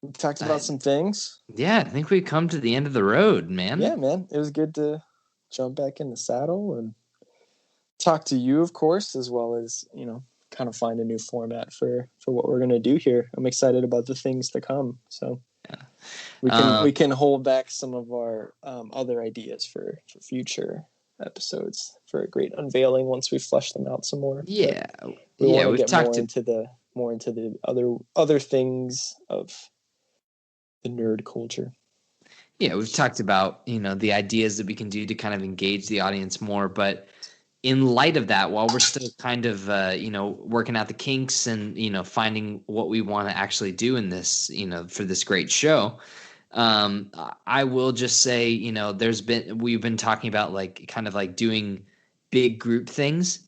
we talked about some things. Yeah, I think we've come to the end of the road, man. Yeah, man. It was good to jump back in the saddle and talk to you, of course, as well as, kind of find a new format for what we're going to do here. I'm excited about the things to come. So, yeah. We can hold back some of our other ideas for future episodes for a great unveiling once we flesh them out some more. Yeah, we want to we've get talked more into the other things of the nerd culture. Yeah, we've talked about, the ideas that we can do to kind of engage the audience more. But in light of that, while we're still kind of, working out the kinks and, finding what we want to actually do in this, for this great show, I will just say, we've been talking about like kind of like doing big group things,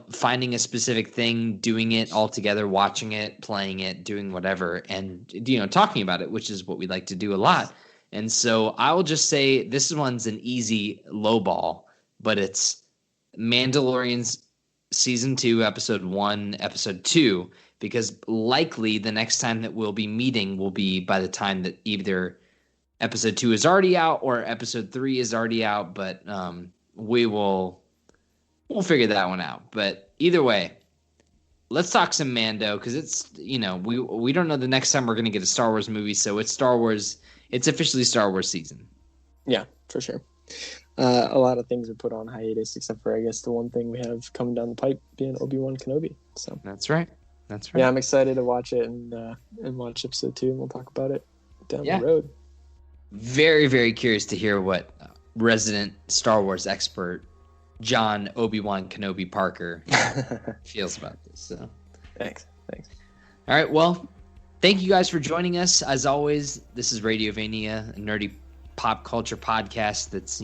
finding a specific thing, doing it all together, watching it, playing it, doing whatever, and, talking about it, which is what we like to do a lot. And so I will just say this one's an easy low ball, but it's Mandalorian's season 2, episode 1, episode 2, because likely the next time that we'll be meeting will be by the time that either episode 2 is already out or episode 3 is already out. But we'll figure that one out. But either way, let's talk some Mando, because it's, we don't know the next time we're going to get a Star Wars movie. So it's Star Wars. It's officially Star Wars season. Yeah, for sure. A lot of things are put on hiatus, except for, I guess, the one thing we have coming down the pipe being Obi-Wan Kenobi. So That's right. Yeah, I'm excited to watch it and watch episode 2, and we'll talk about it down the road. Very, very curious to hear what resident Star Wars expert Jon Obi-Wan Kenobi Parker feels about this. So Thanks. All right, well, thank you guys for joining us. As always, this is Radiovania, a nerdy pop culture podcast that's,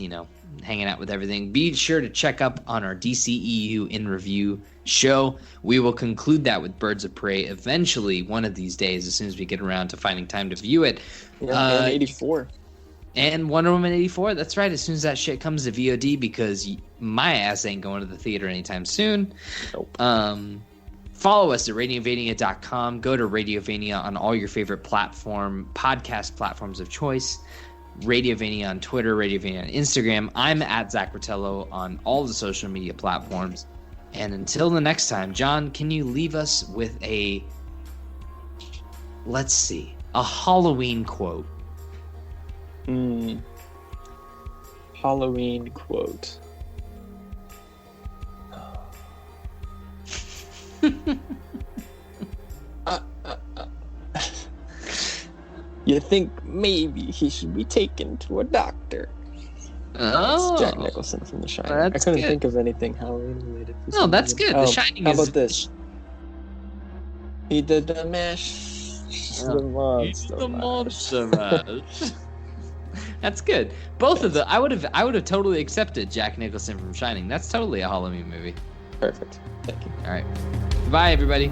hanging out with everything. Be sure to check up on our DCEU in review show. We will conclude that with Birds of Prey eventually one of these days, as soon as we get around to finding time to view it. Yeah, and 84. And Wonder Woman 84. That's right. As soon as that shit comes to VOD, because my ass ain't going to the theater anytime soon. Nope. Follow us at radiovania.com. Go to Radiovania on all your favorite podcast platforms of choice. Radiovania on Twitter, Radiovania on Instagram. I'm at Zach Rotello on all the social media platforms. And until the next time, John, can you leave us with a Halloween quote? Halloween quote. You think maybe he should be taken to a doctor. Oh, it's Jack Nicholson from The Shining. I couldn't think of anything Halloween related. No, that's good. The Shining how about this? He did the mash. The monster mash. That's good. Both of the I would have totally accepted Jack Nicholson from Shining. That's totally a Halloween movie. Perfect. Thank you. All right. Goodbye, everybody.